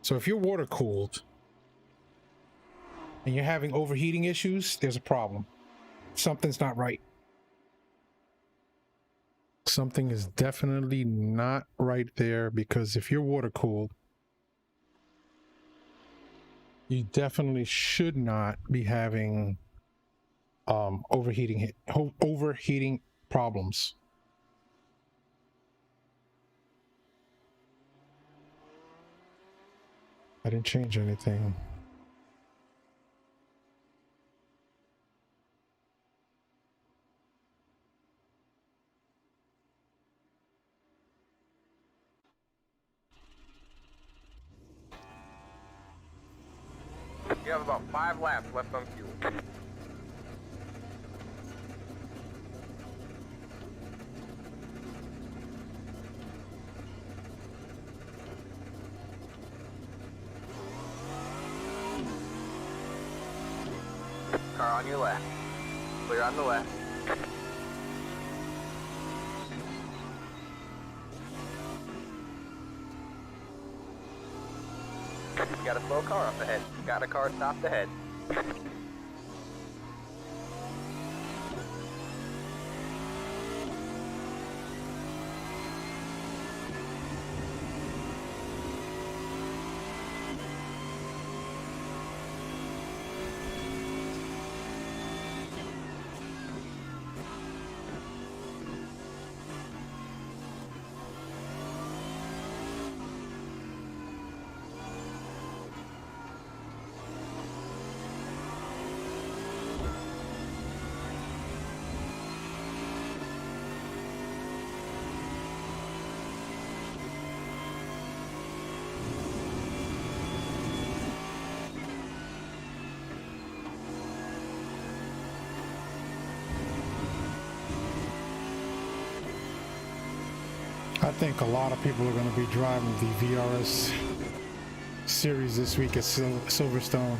So if you're water cooled and you're having overheating issues, there's a problem. Something's not right. Something is definitely not right there, because if you're water cooled, you definitely should not be having overheating problems. I didn't change anything. You have about 5 laps left on fuel. Car on your left. Clear on the left. You got a slow car up ahead. Got a car stopped ahead. I think a lot of people are going to be driving the VRS series this week at Silverstone.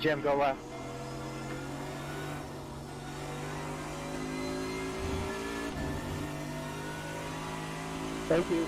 Jim, go left. Thank you.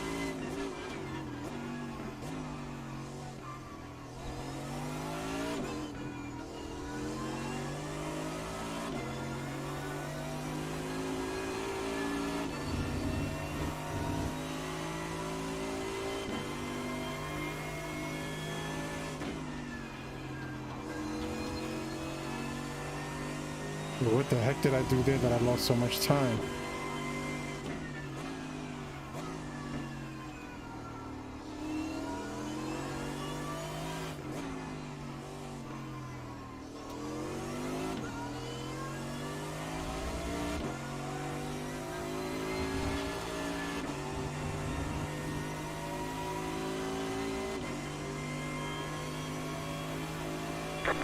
What the heck did I do there that I lost so much time?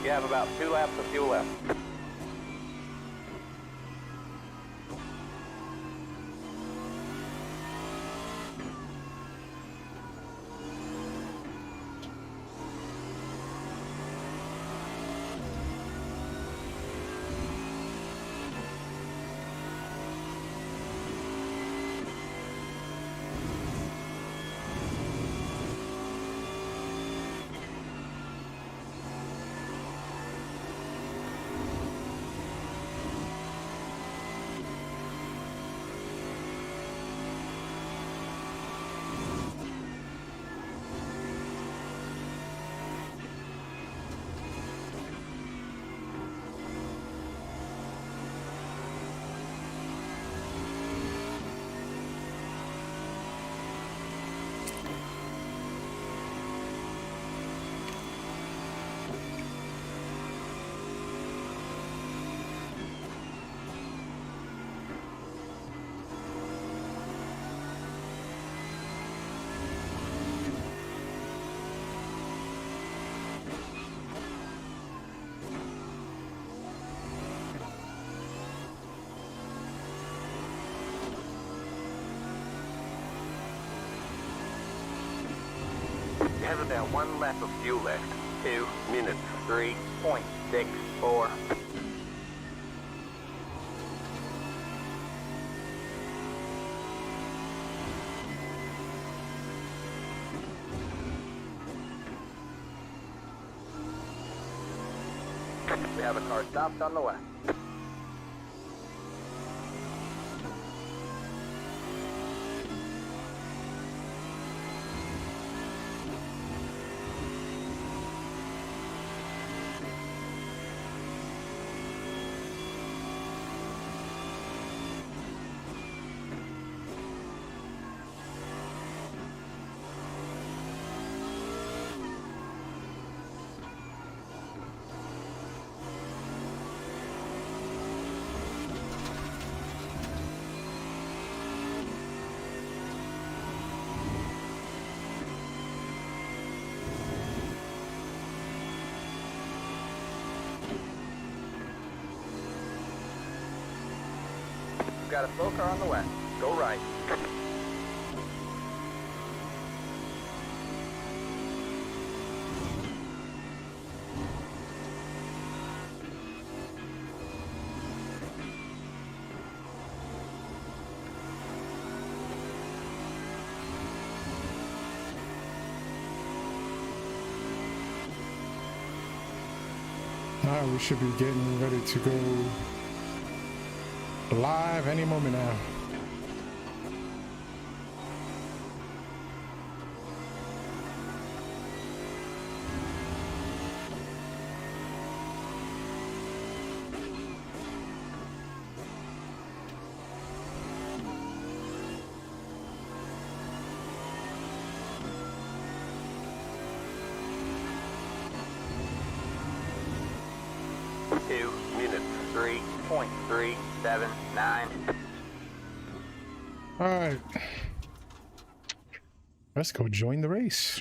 You have about 2 laps of fuel left. You have about 1 lap of fuel left. 2 minutes. 3.64. We have a car stopped on the left. We've got a slow car on the west. Go right. Now we should be getting ready to go live any moment now. Minutes. 3.379. All right, let's go join the race.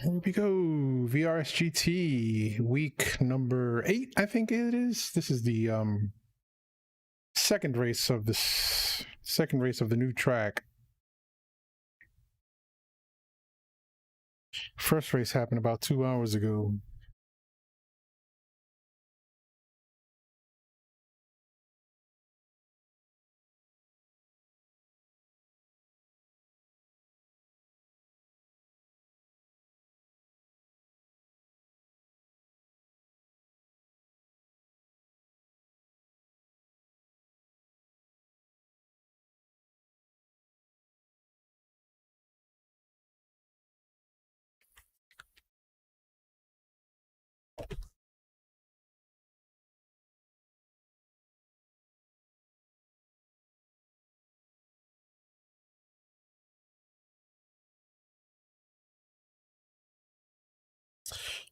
Here we go. VRS GT week number 8, I think it is. This is the second race of the new track. First race happened about 2 hours ago.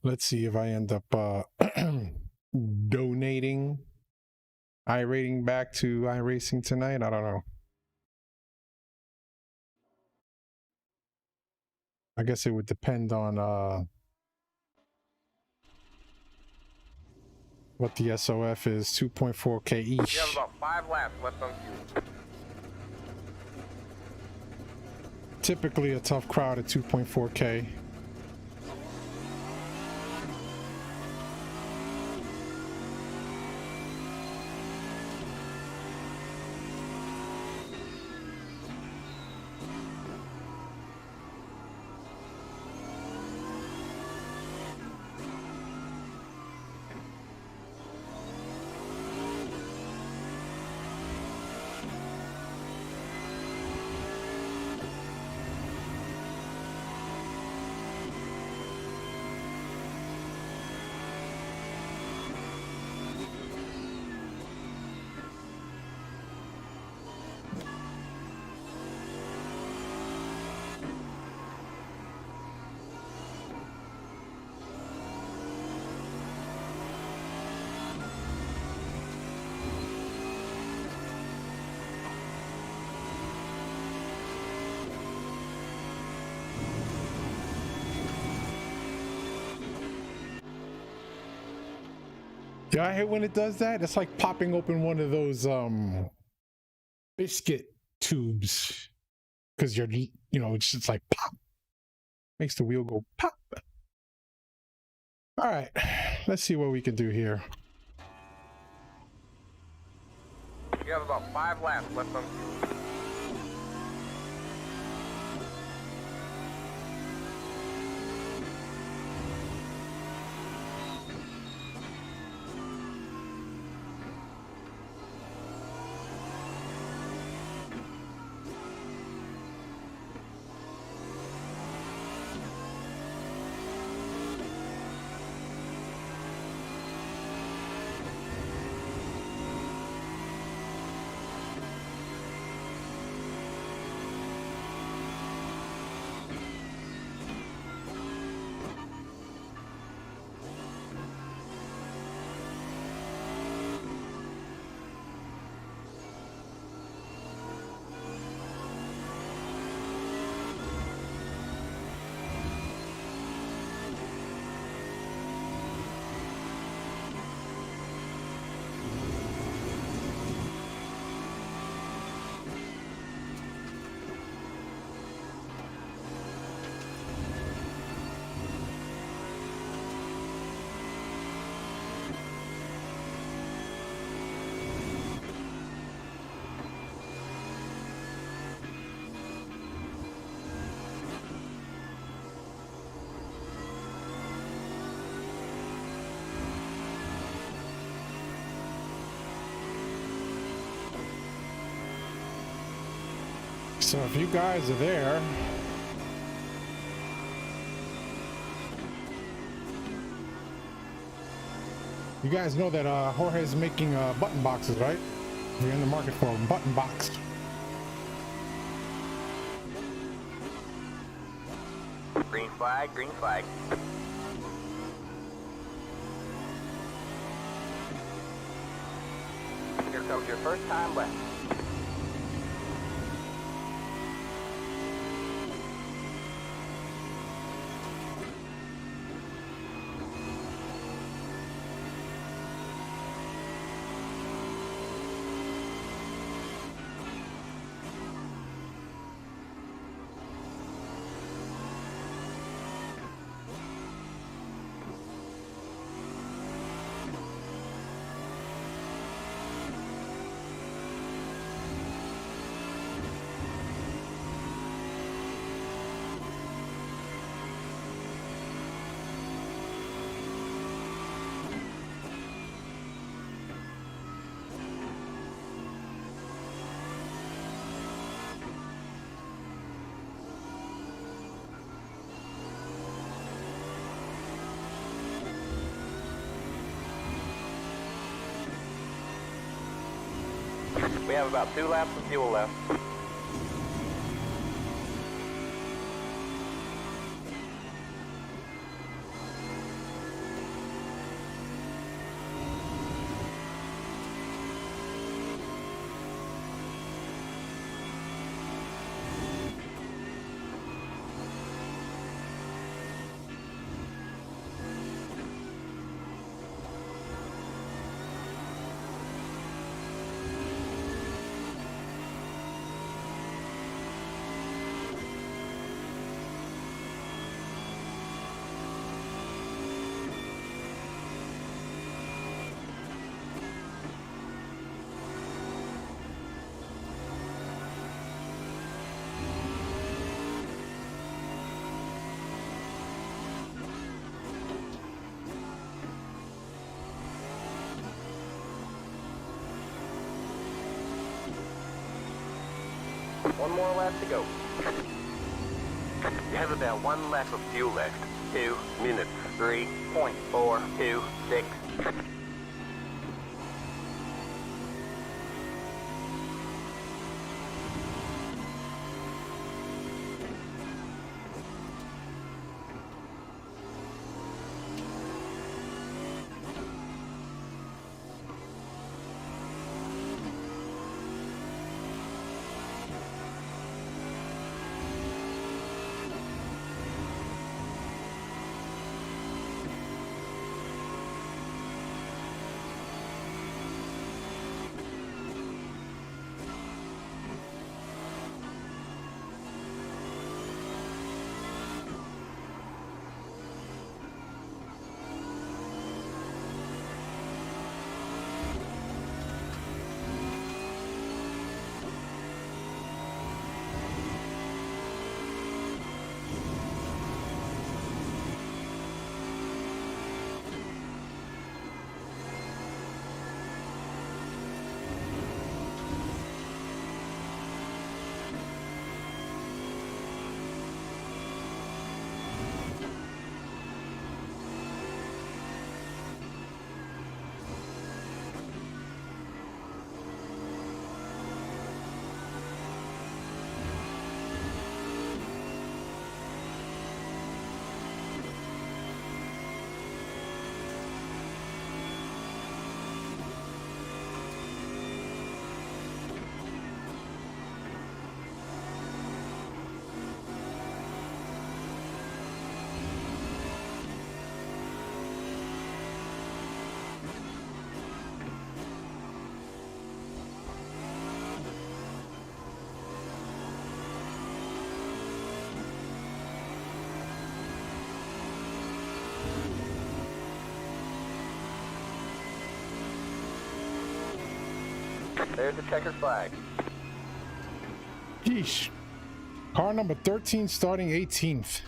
Let's see if I end up donating iRating back to iRacing tonight. I don't know. I guess it would depend on what the SOF is. 2.4K each. You have about 5 laps left on fuel. Typically a tough crowd at 2.4K. Yeah, I hate when it does that. It's like popping open one of those biscuit tubes because it's just like pop, makes the wheel go pop. All right, let's see what we can do here. You have about 5 laps left on fuel. So if you guys are there, you guys know that Jorge is making button boxes, right? We're in the market for a button box. Green flag, green flag. Here comes your first time left. We have about 2 laps of fuel left. One more lap to go. You have about 1 lap of fuel left. 2 minutes. 3.426. There's the checkered flag. Yeesh. Car number 13 starting 18th.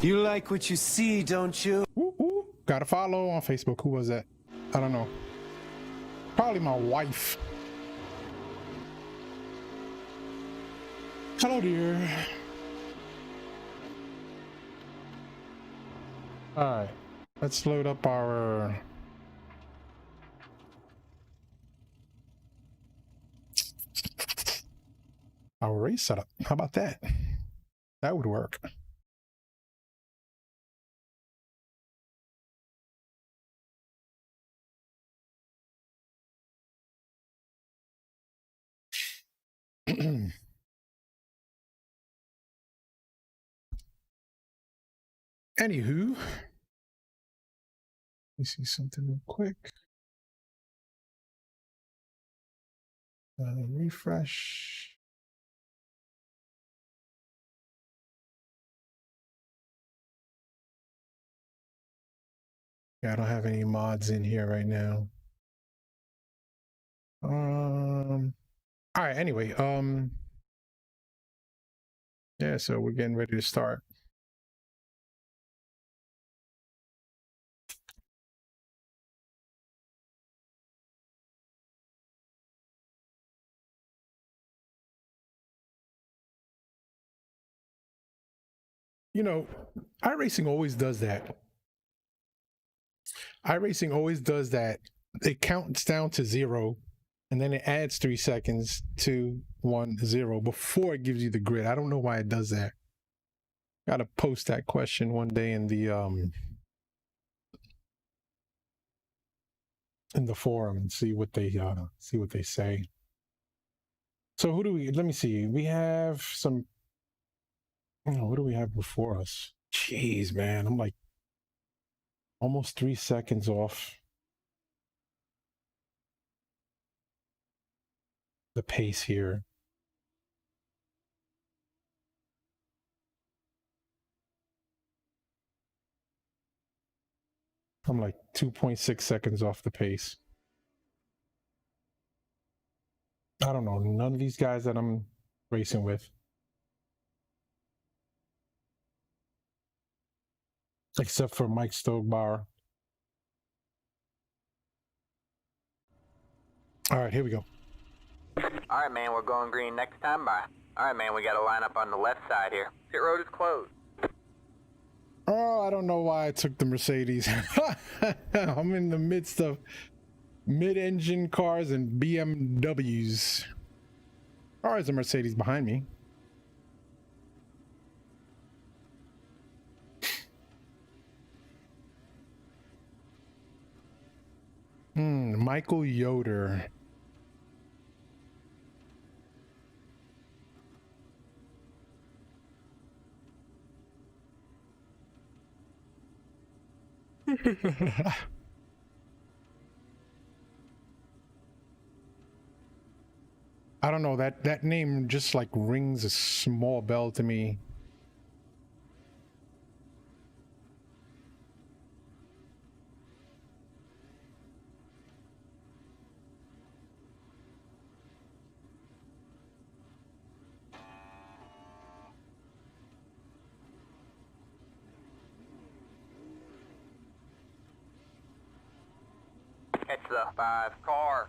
You like what you see, don't you? Woo, woo. Got a follow on Facebook. Who was that? I don't know. Probably my wife. Hello, dear. All right. Let's load up our... our race setup. How about that? That would work. Anywho, let me see something real quick. Refresh. Yeah, I don't have any mods in here right now. All right, anyway, yeah, so we're getting ready to start. You know, iRacing always does that. iRacing always does that. It counts down to 0 and then it adds 3 seconds to 1 0 before it gives you the grid. I don't know why it does that. Gotta post that question one day in the forum and see what they say. So who do we, let me see. We have some, oh, what do we have before us? Jeez, man, I'm like almost 3 seconds off the pace here. I'm like 2.6 seconds off the pace. I don't know, none of these guys that I'm racing with. Except for Mike Stogbauer. All right, here we go. Alright, man, we're going green next time by. Alright, man, we got to line up on the left side here. Pit road is closed. Oh, I don't know why I took the Mercedes. I'm in the midst of mid-engine cars and BMWs. Or is a Mercedes behind me? Michael Yoder. I don't know, that name just like rings a small bell to me. Catch the 5 car.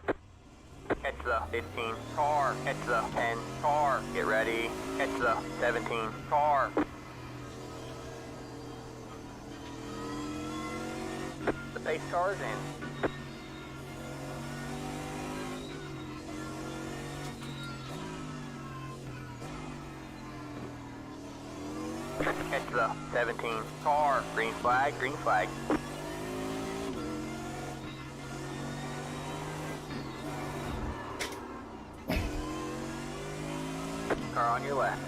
Catch the 15 car. Catch the 10 car. Get ready. Catch the 17 car. The pace car's in. Catch the 17 car. Green flag, green flag. Car on your left.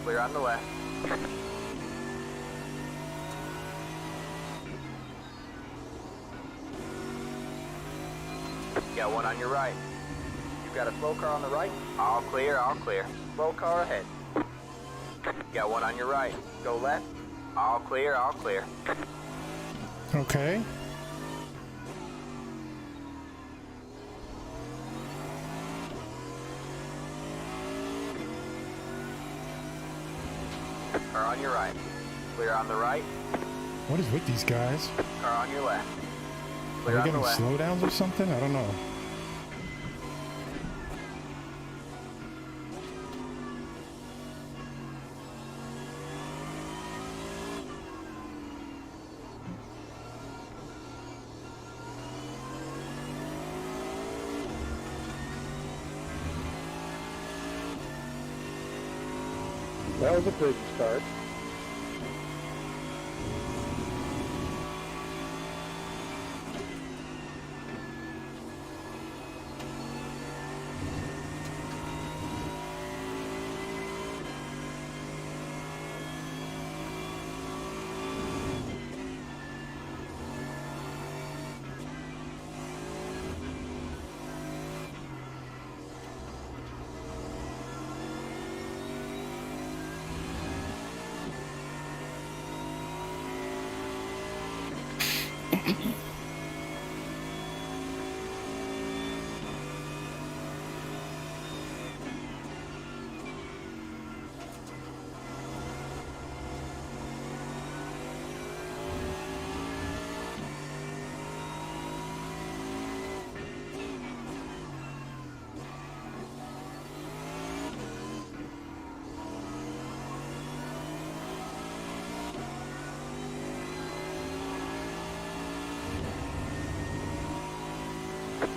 Clear on the left. Got one on your right. You've got a slow car on the right. All clear, all clear. Slow car ahead. Got one on your right. Go left. All clear, all clear. Okay. Car on your right. Clear on the right. What is with these guys? Car on your left. Are Clear we on the getting left. slowdowns or something? I don't know. That was a good start.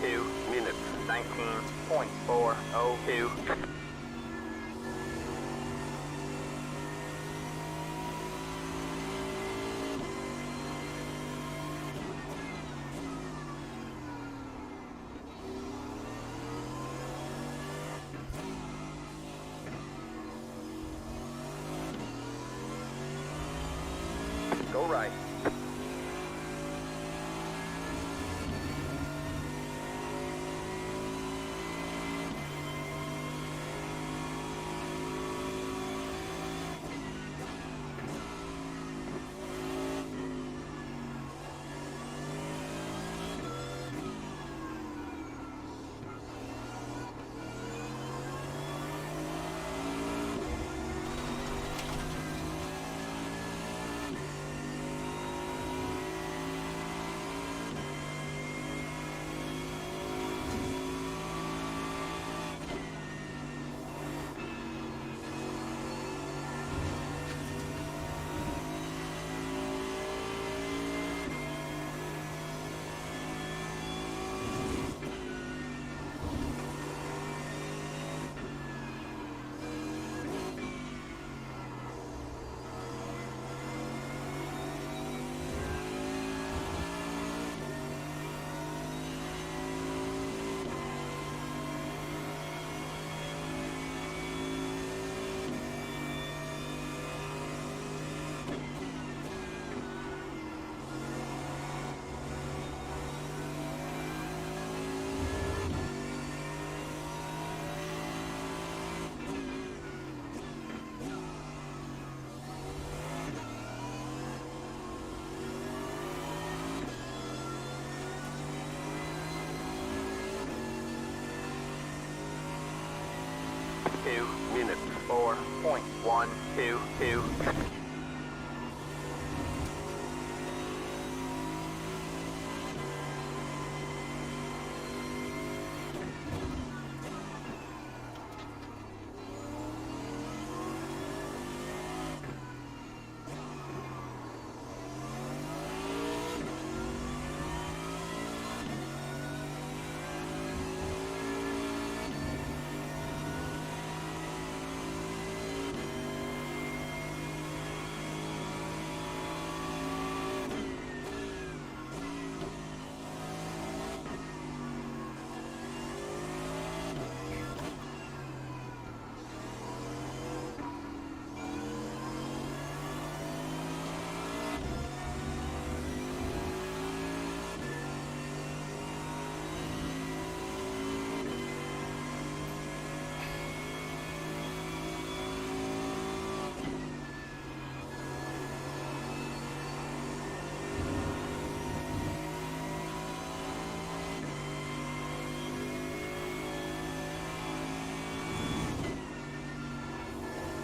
Two minutes, 19.402. Go right. Two minutes, 4.122.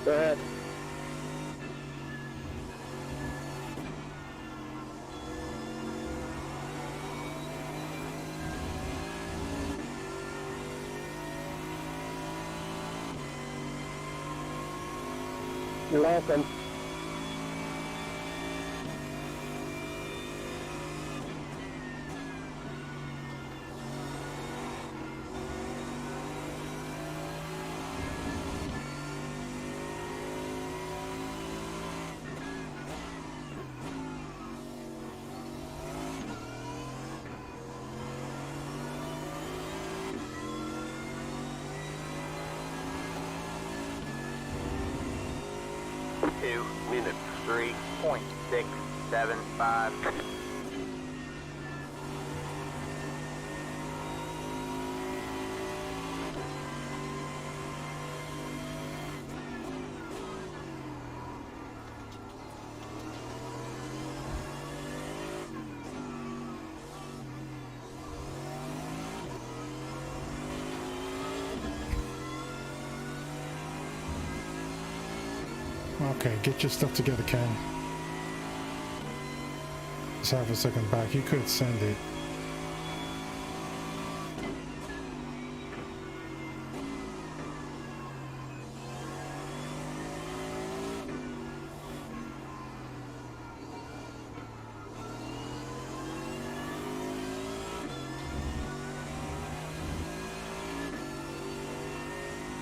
Go ahead. You're welcome. Two minutes, 3.675. Okay, get your stuff together, Ken. Just have a second back. You could send it.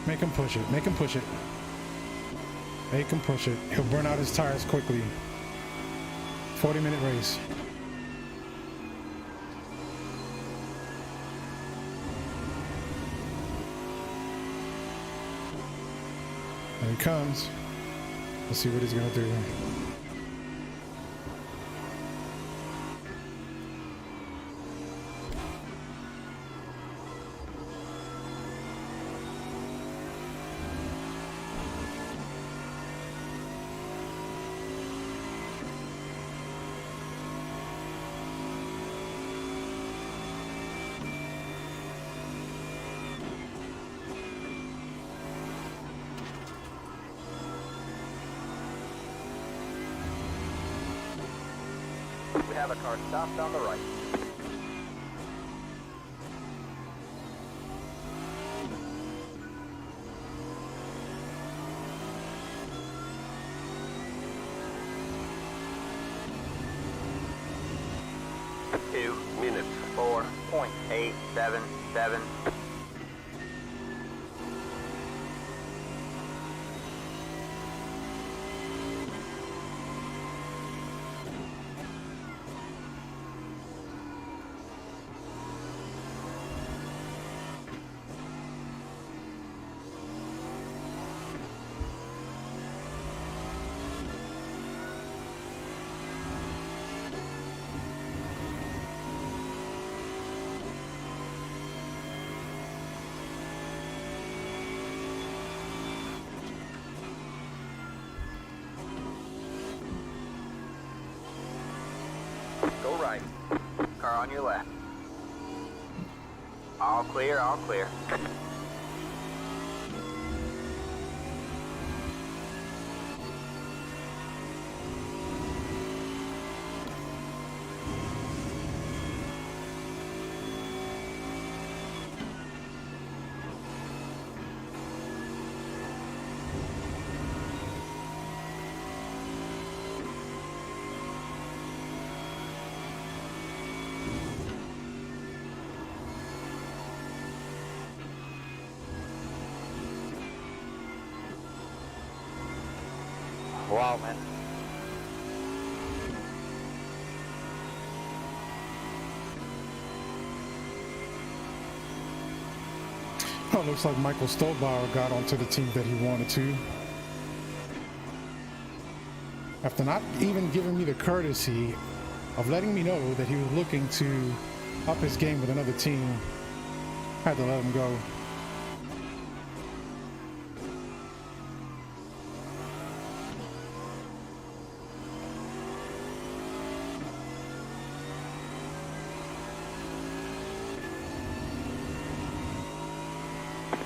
Make him push it. Make him push it. Make him push it. He'll burn out his tires quickly. 40-minute race. There he comes. Let's see what he's gonna do. We have a car stopped on the right. Two minutes, 4.877. Go right. Car on your left. All clear, all clear. Wow, man. Oh, looks like Michael Stolbauer got onto the team that he wanted to. After not even giving me the courtesy of letting me know that he was looking to up his game with another team, I had to let him go.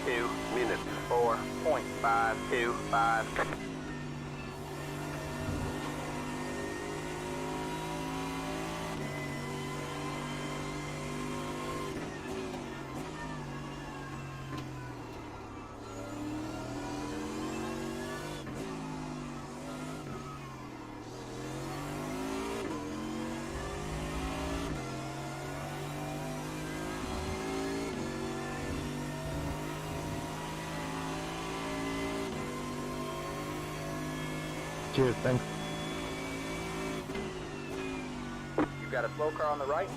Two minutes, 4.525. Cheers, thanks. You've got a slow car on the right.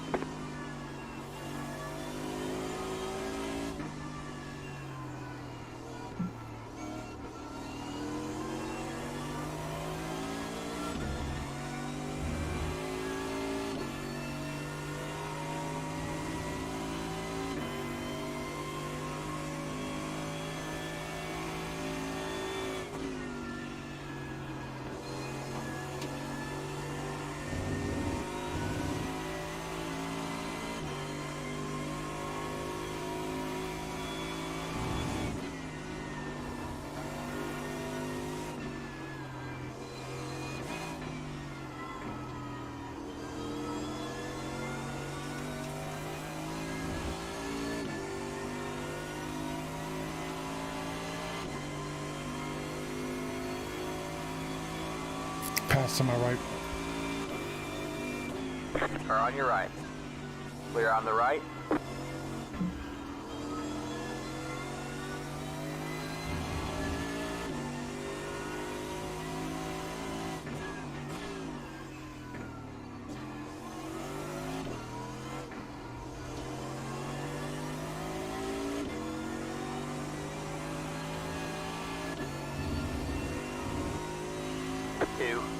Pass to my right. Car on your right. Clear on the right.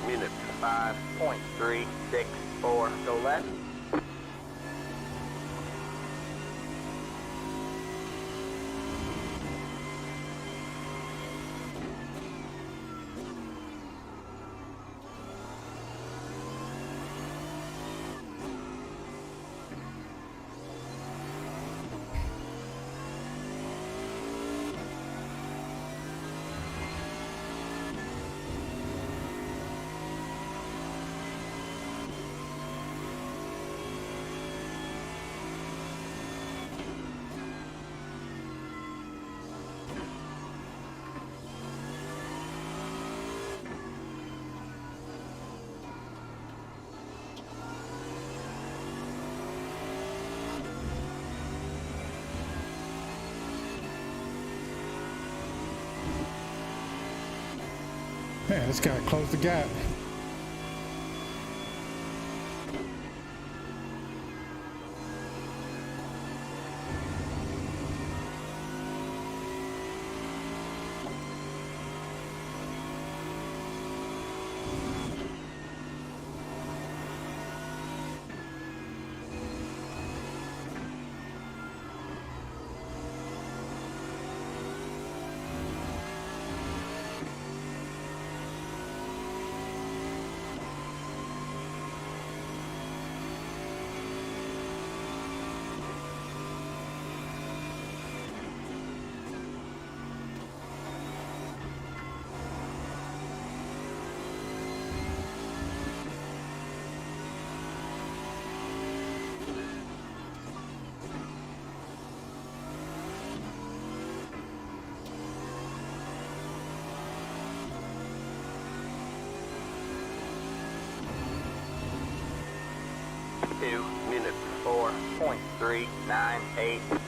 Minutes 5.364. Go left. Man, this guy closed the gap. Minutes 4.398.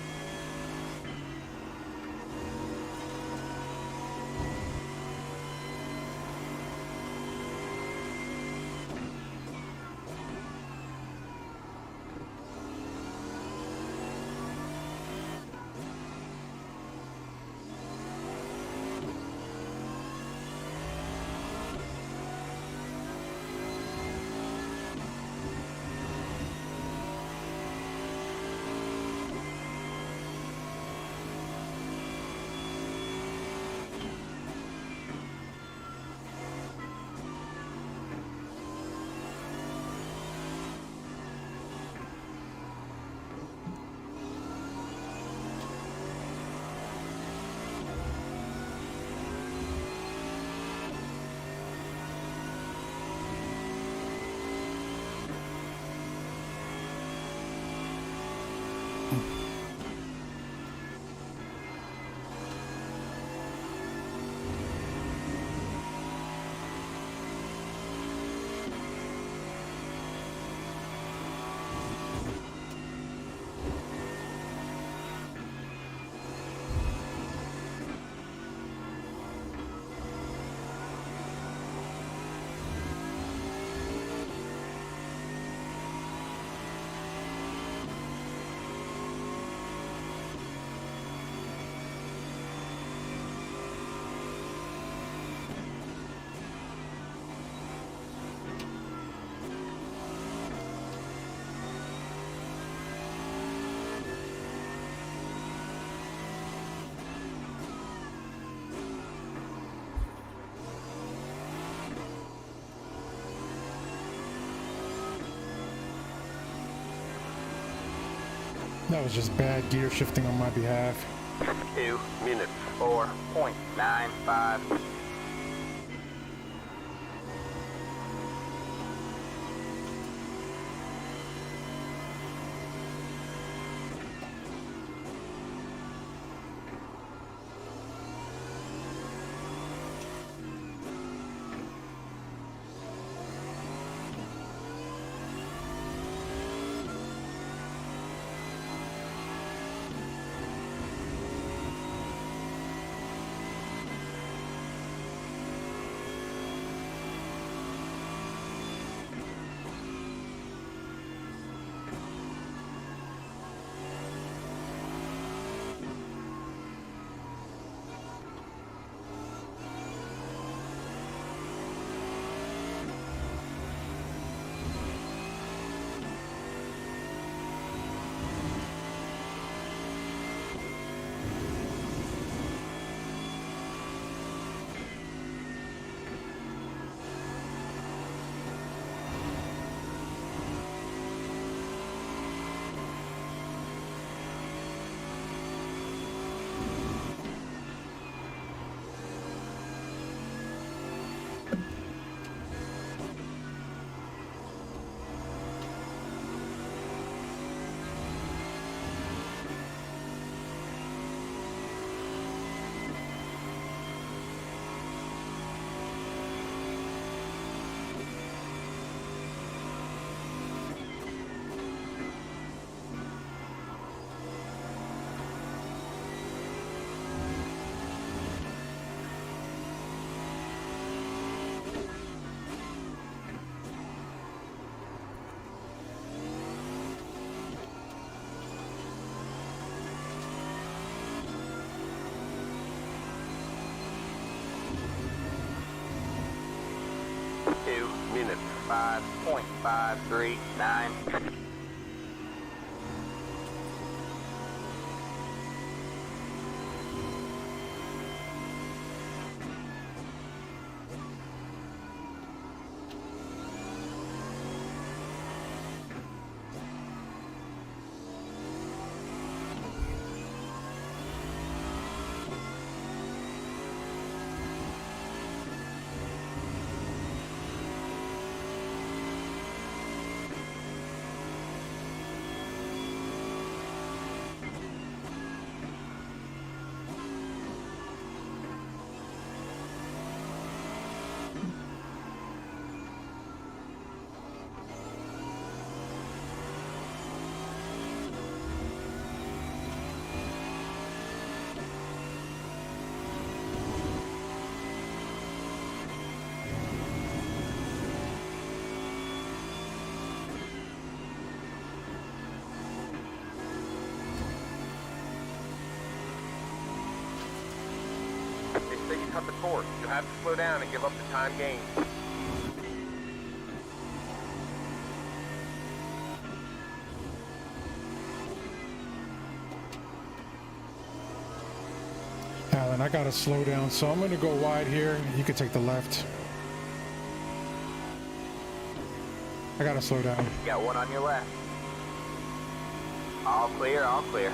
That was just bad gear shifting on my behalf. 2 minutes, 4.95. Minutes, 5.539. They say you cut the course. You have to slow down and give up the time gained. Alan, I gotta slow down, so I'm gonna go wide here. You can take the left. I gotta slow down. You got one on your left. All clear, all clear.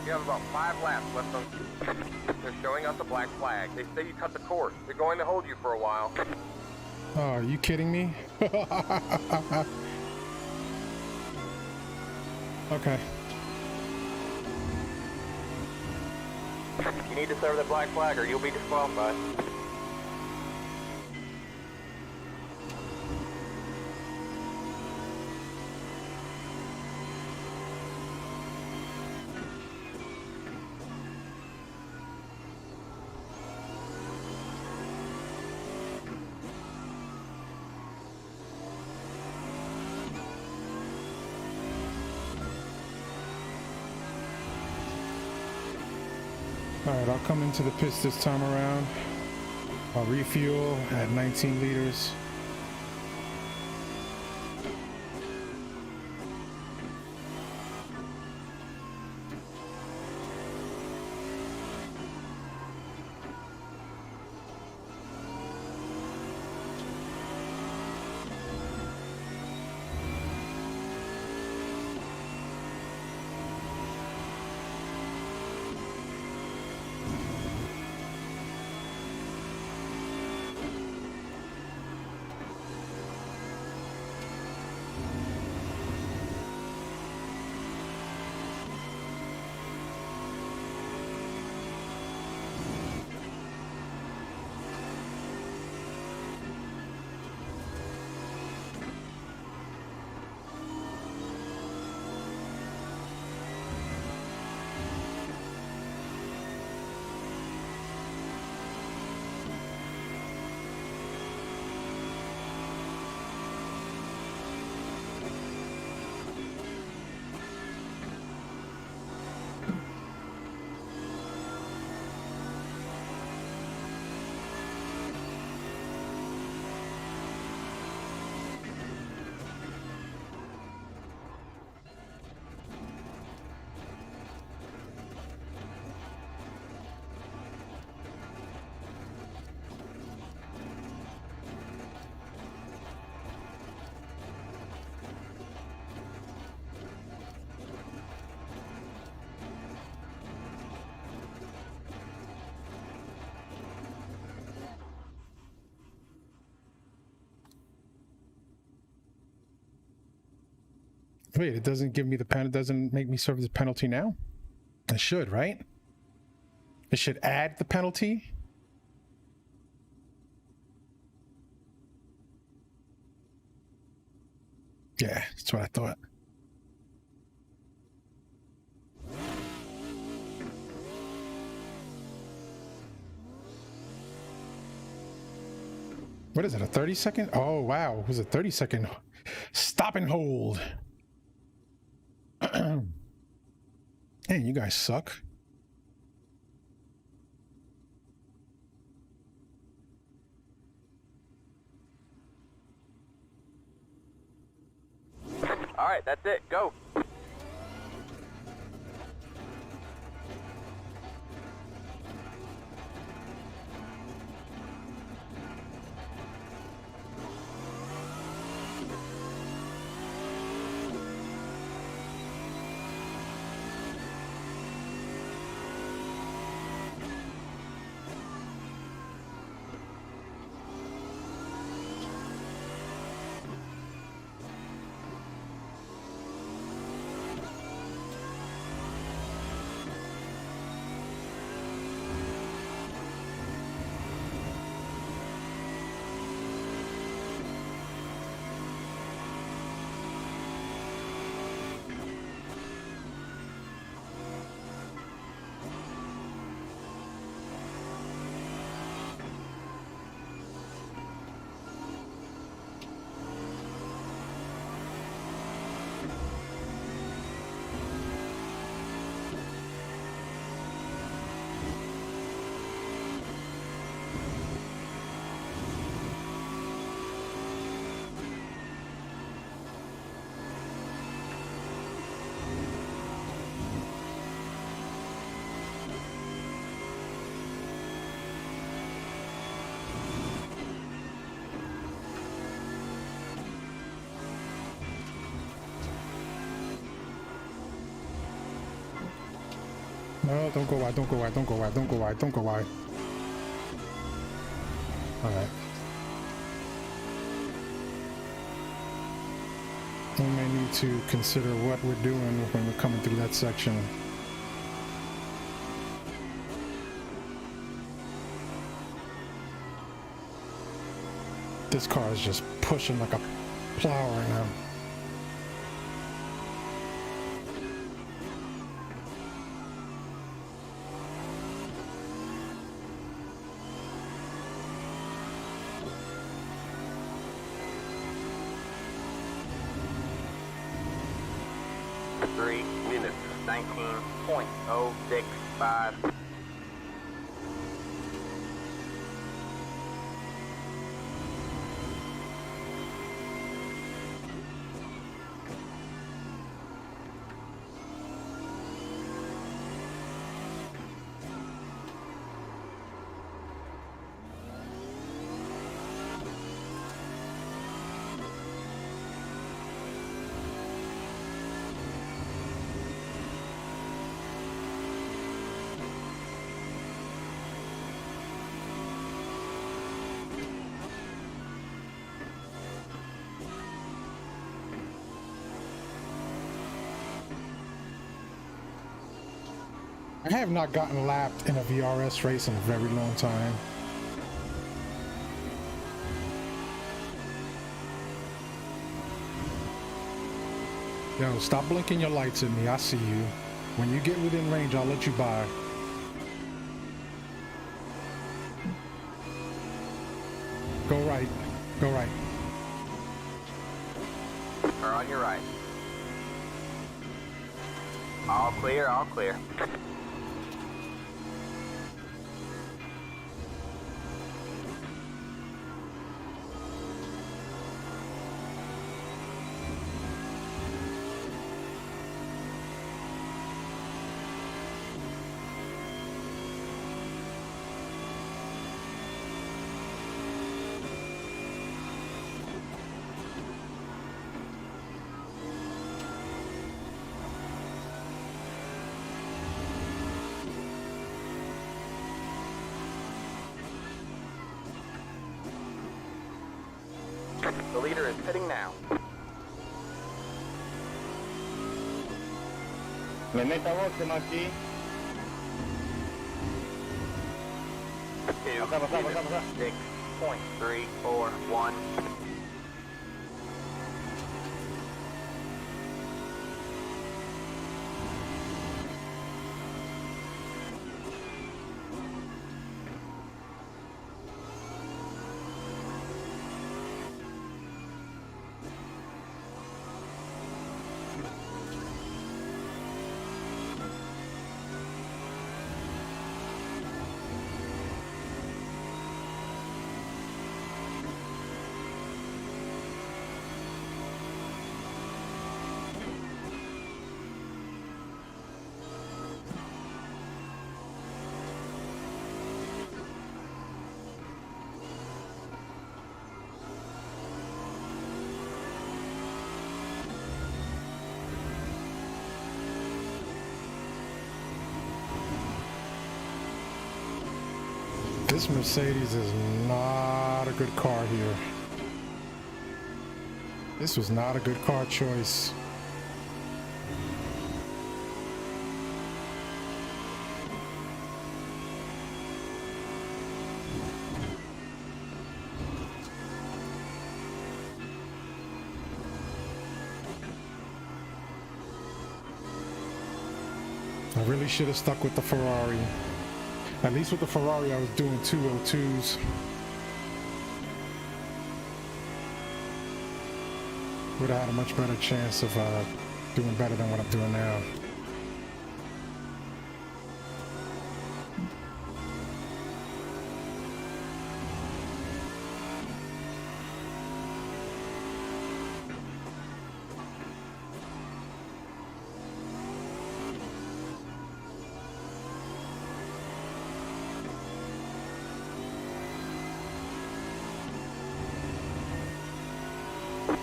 You have about 5 laps left on. They're showing us a black flag. They say you cut the course. They're going to hold you for a while. Oh, are you kidding me? Okay. You need to serve the black flag or you'll be disqualified. Alright, I'll come into the pits this time around. I'll refuel at 19 liters. Wait, it doesn't give me the pen. It doesn't make me serve the penalty now? It should, right? It should add the penalty. Yeah, that's what I thought. What is it, a 30-second? Oh, wow. It was a 30-second stop and hold. Man, you guys suck. All right, that's it. Go. No, don't go wide, don't go wide, don't go wide, don't go wide, don't go wide. Alright. We may need to consider what we're doing when we're coming through that section. This car is just pushing like a plow right now. Minutes, 19.065. I have not gotten lapped in a VRS race in a very long time. Yo, stop blinking your lights at me. I see you. When you get within range, I'll let you by. Go right. Go right. Car on your right. All clear, all clear. The leader is pitting now. Me meta voce, Maki. Pasá. 6.341. This Mercedes is not a good car here. This was not a good car choice. I really should have stuck with the Ferrari. At least with the Ferrari, I was doing 202s. Would have had a much better chance of doing better than what I'm doing now.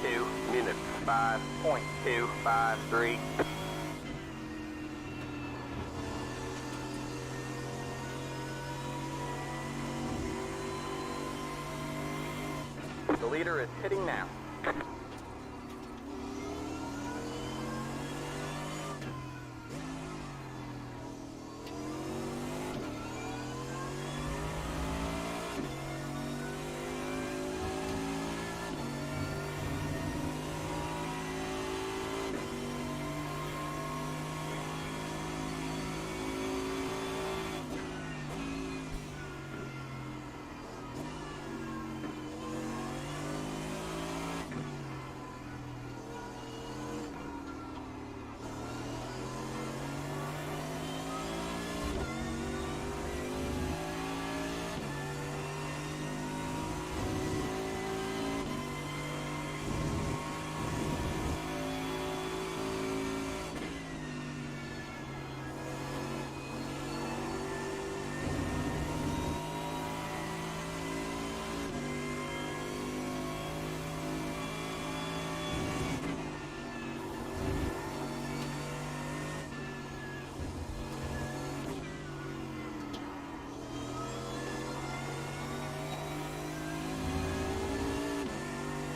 Two minutes 5.253. The leader is hitting now.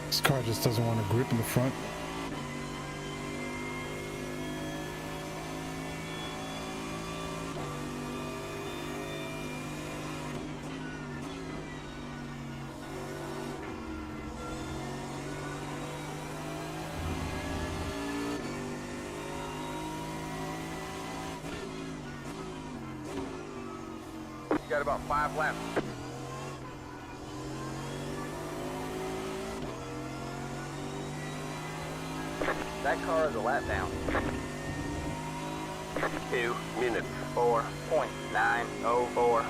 This car just doesn't want to grip in the front. You got about 5 laps. That car is a lap down. 2 minutes 4.904.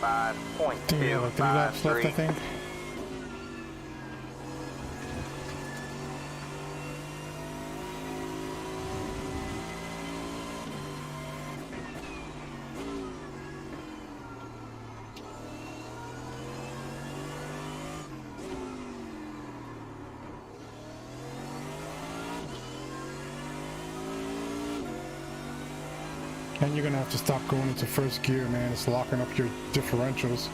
think we got like 3 laps left, I 5.253. think. And you're gonna have to stop going into first gear, man. It's locking up your differentials.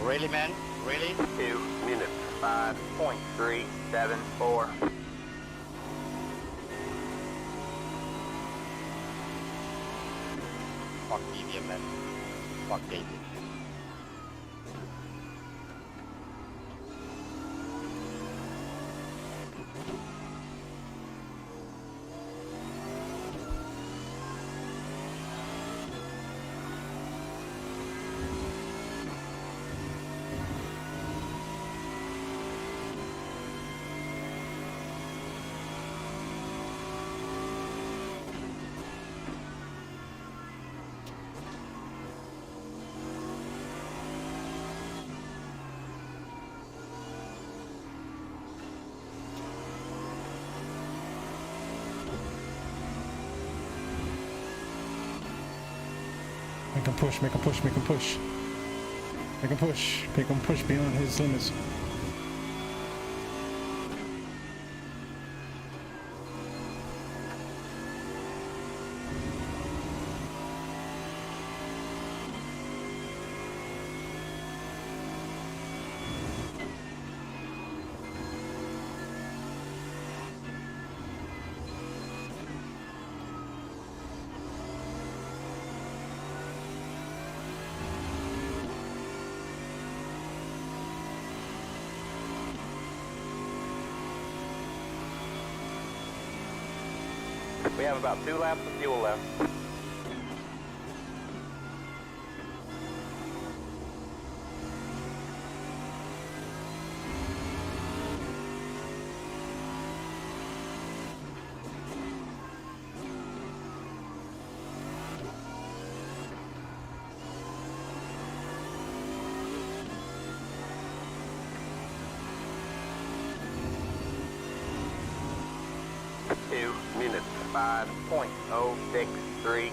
Really, man? Really? 2 minutes. 5.374. Fuck medium, man. Fuck David. Make him push, make him push, make him push. Make him push, make him push beyond his limits. We have about 2 laps of fuel left. Minutes. 5.063.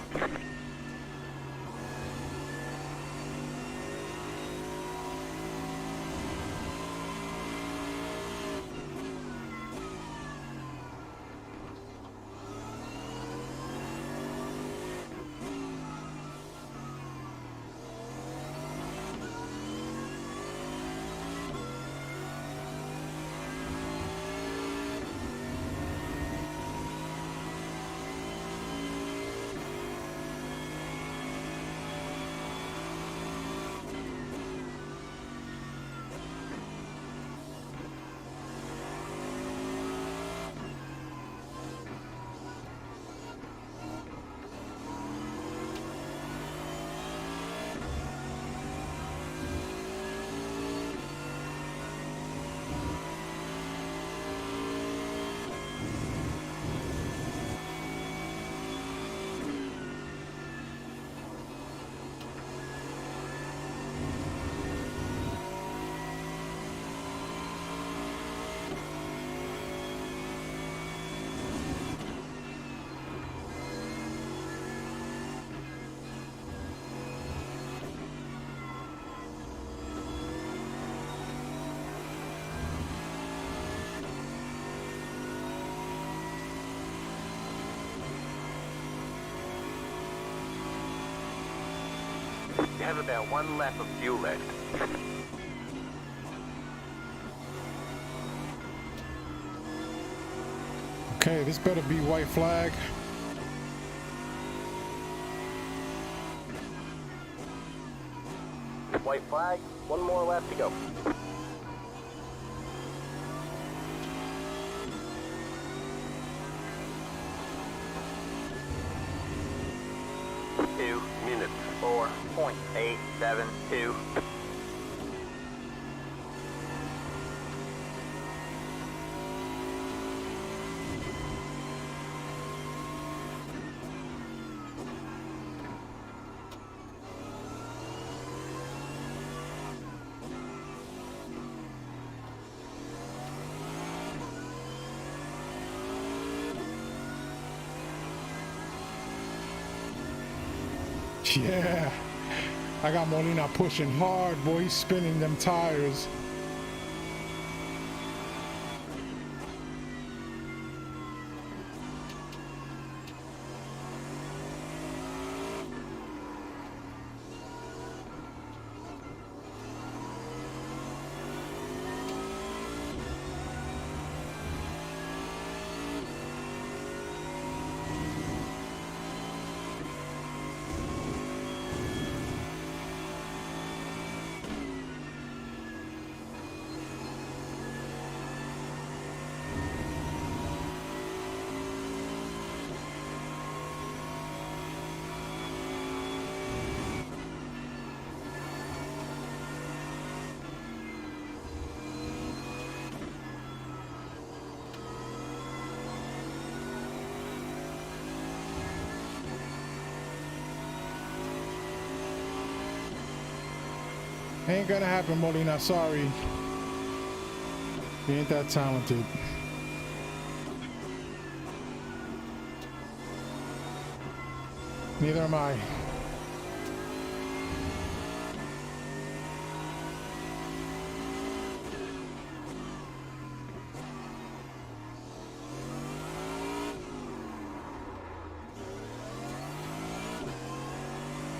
You have about 1 lap of fuel left. Okay, this better be white flag. White flag, 1 more lap to go. Two minutes, 4.872. Yeah, I got Molina pushing hard, boy. He's spinning them tires. Ain't gonna happen, Molina. Sorry. You ain't that talented. Neither am I.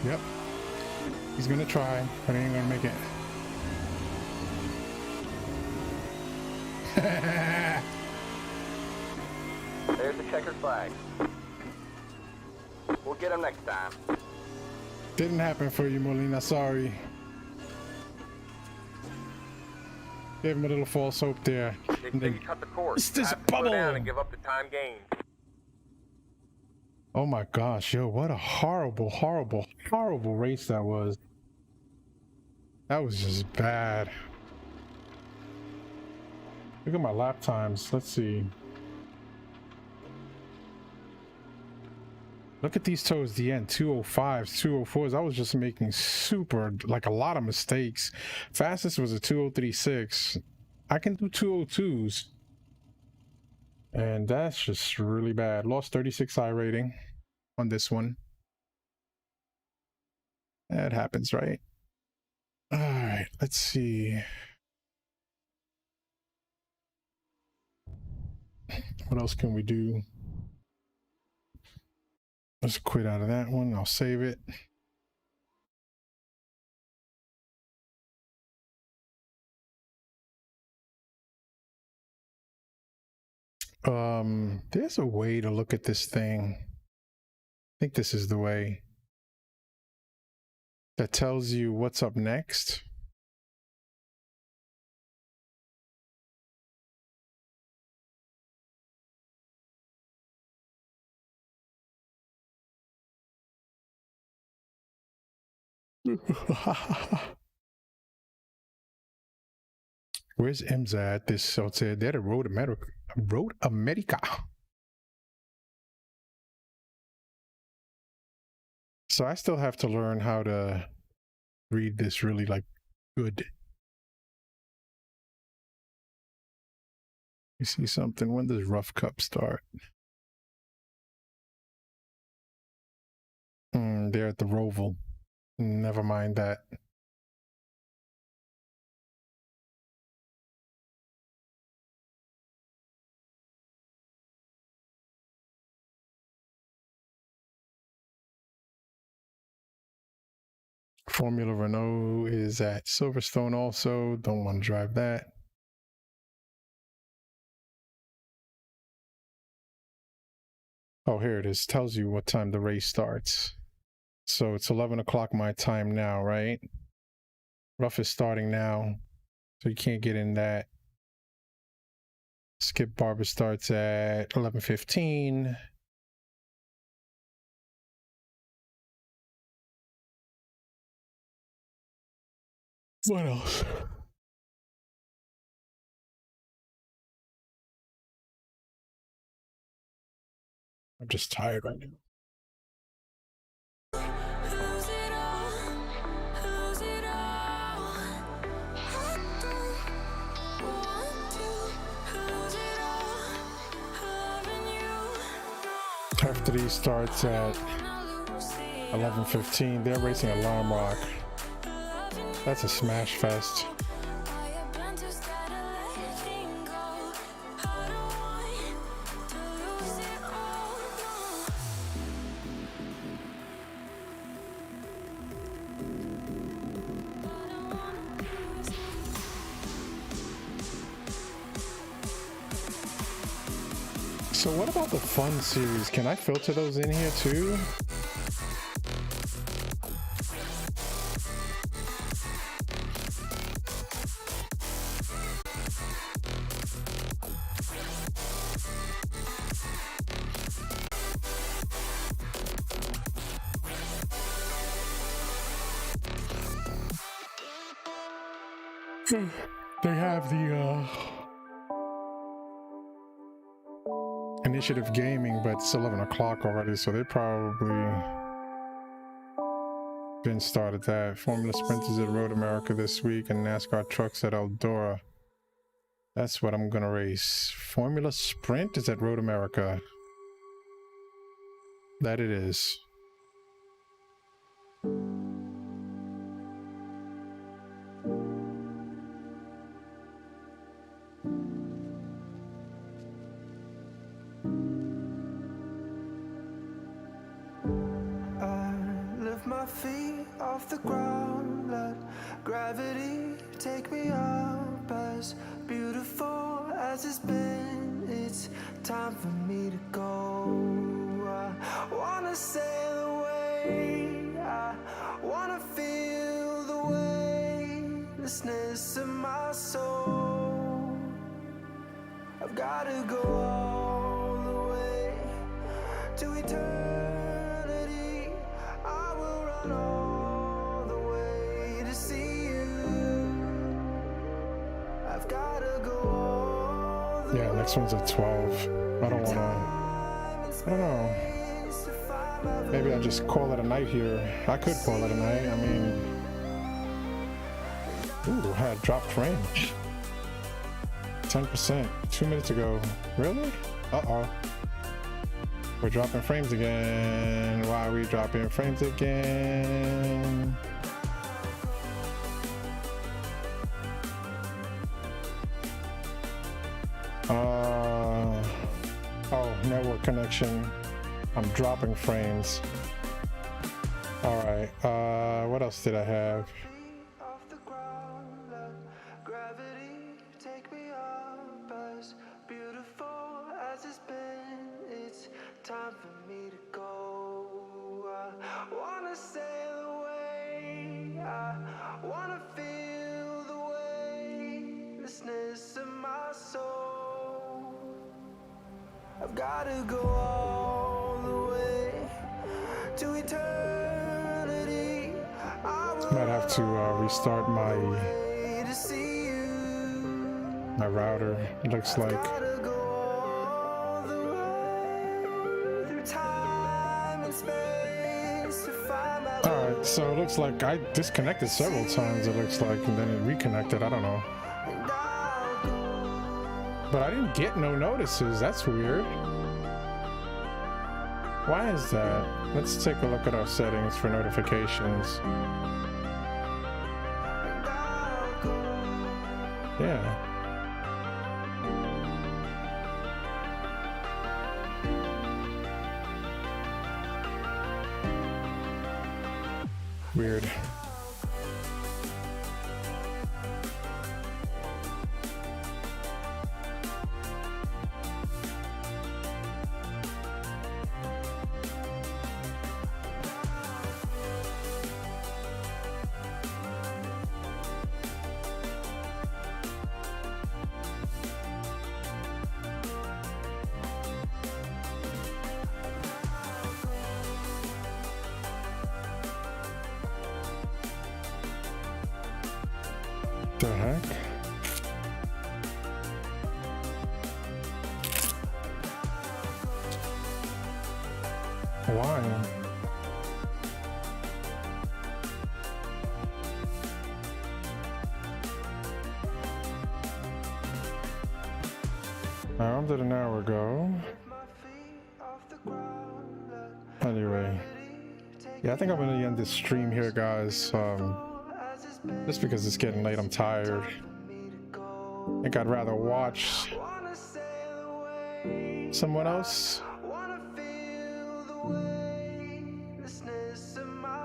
Yep. He's gonna try, but he ain't gonna make it. There's the checkered flag. We'll get him next time. Didn't happen for you, Molina. Sorry. Gave him a little false hope there. They And say then, you cut the course. it's this Have to slow down bubble. and give up the time gained. oh my gosh, yo, what a horrible, horrible, horrible race that was. That was just bad. Look at my lap times. Let's see. Look at these toes, the end, 205s, 204s. I was just making super, like a lot of mistakes. Fastest was a 2036. I can do 202s. And that's just really bad. Lost 36 I rating on this one. That happens, right? All right, let's see. What else can we do? Let's quit out of that one. I'll save it. There's a way to look at this thing. I think this is the way that tells you what's up next. Where's Imza at this? So it's they're the Road America. Road America. So I still have to learn how to read this really like good. You see something? When does Rough Cup start? They're at the Roval. Never mind that. Formula Renault is at Silverstone also. Don't want to drive that. Oh, here it is. Tells you what time the race starts. So it's 11 o'clock my time now, right? Rough is starting now, so you can't get in that. Skip Barber starts at 11:15. What else? I'm just tired right now. After these starts at 11:15, they're racing Alarm Rock. That's a smash fest. So what about the fun series? Can I filter those in here too? They have the Initiative Gaming, but it's 11 o'clock already, so they probably been started that. Formula Sprint is at Road America this week, and NASCAR Trucks at Eldora. That's what I'm gonna race. Formula Sprint is at Road America. That it is. My feet off the ground, let gravity take me up. As beautiful as it's been, it's time for me to go. I wanna sail away, I wanna feel the weightlessness of my soul. I've gotta go all the way to eternity. I will run all the way to see you. I've gotta go all the Yeah, next one's at 12. I don't know. Maybe I'll just call it a night here. I could call it a night. I mean, ooh, had dropped range. 10%, 2 minutes ago. Really? Uh-oh. We're dropping frames again. Why are we dropping frames again? Oh, network connection. I'm dropping frames. All right, what else did I have? off the ground, let gravity take me up. As beautiful as it's been, it's time for me to go. I wanna sail away, I wanna feel the weightlessness of my soul. I've gotta go all the way to eternity. I will Might have to restart my wait to see you. router. It looks like. Gotta go all the way through time and space to find my All right, so it looks like I disconnected several times. It looks like, and then it reconnected. I don't know. and I'll go. But I didn't get no notices. That's weird. Why is that? Let's take a look at our settings for notifications. Yeah. Weird. The heck? Why? I armed it an hour ago. Anyway, yeah, I think I'm gonna end this stream here, guys. Just because it's getting late, I'm tired. I think I'd rather watch someone else.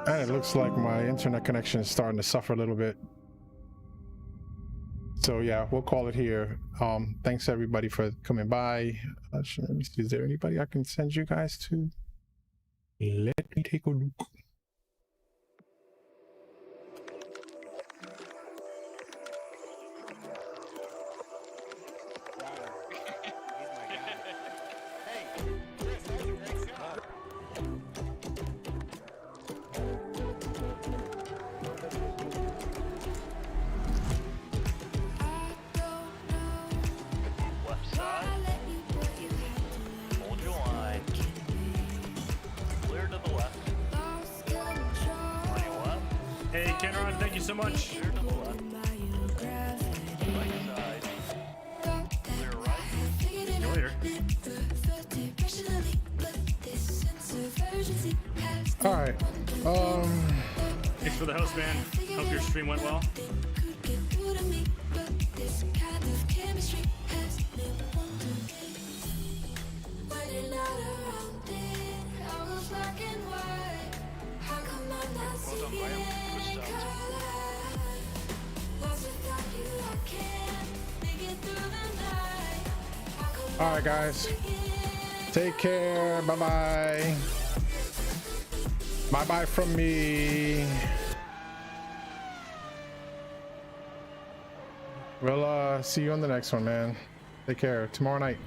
And it looks like my internet connection is starting to suffer a little bit. So yeah, we'll call it here. Thanks everybody for coming by. Let me see, is there anybody I can send you guys to? Let me take a look. Hey, Kenron, thank you so much. See you later. All right. Thanks for the host, man. Hope your stream went well. All right, guys. Take care. Bye-bye. Bye-bye from me. We'll see you on the next one, man. Take care. Tomorrow night.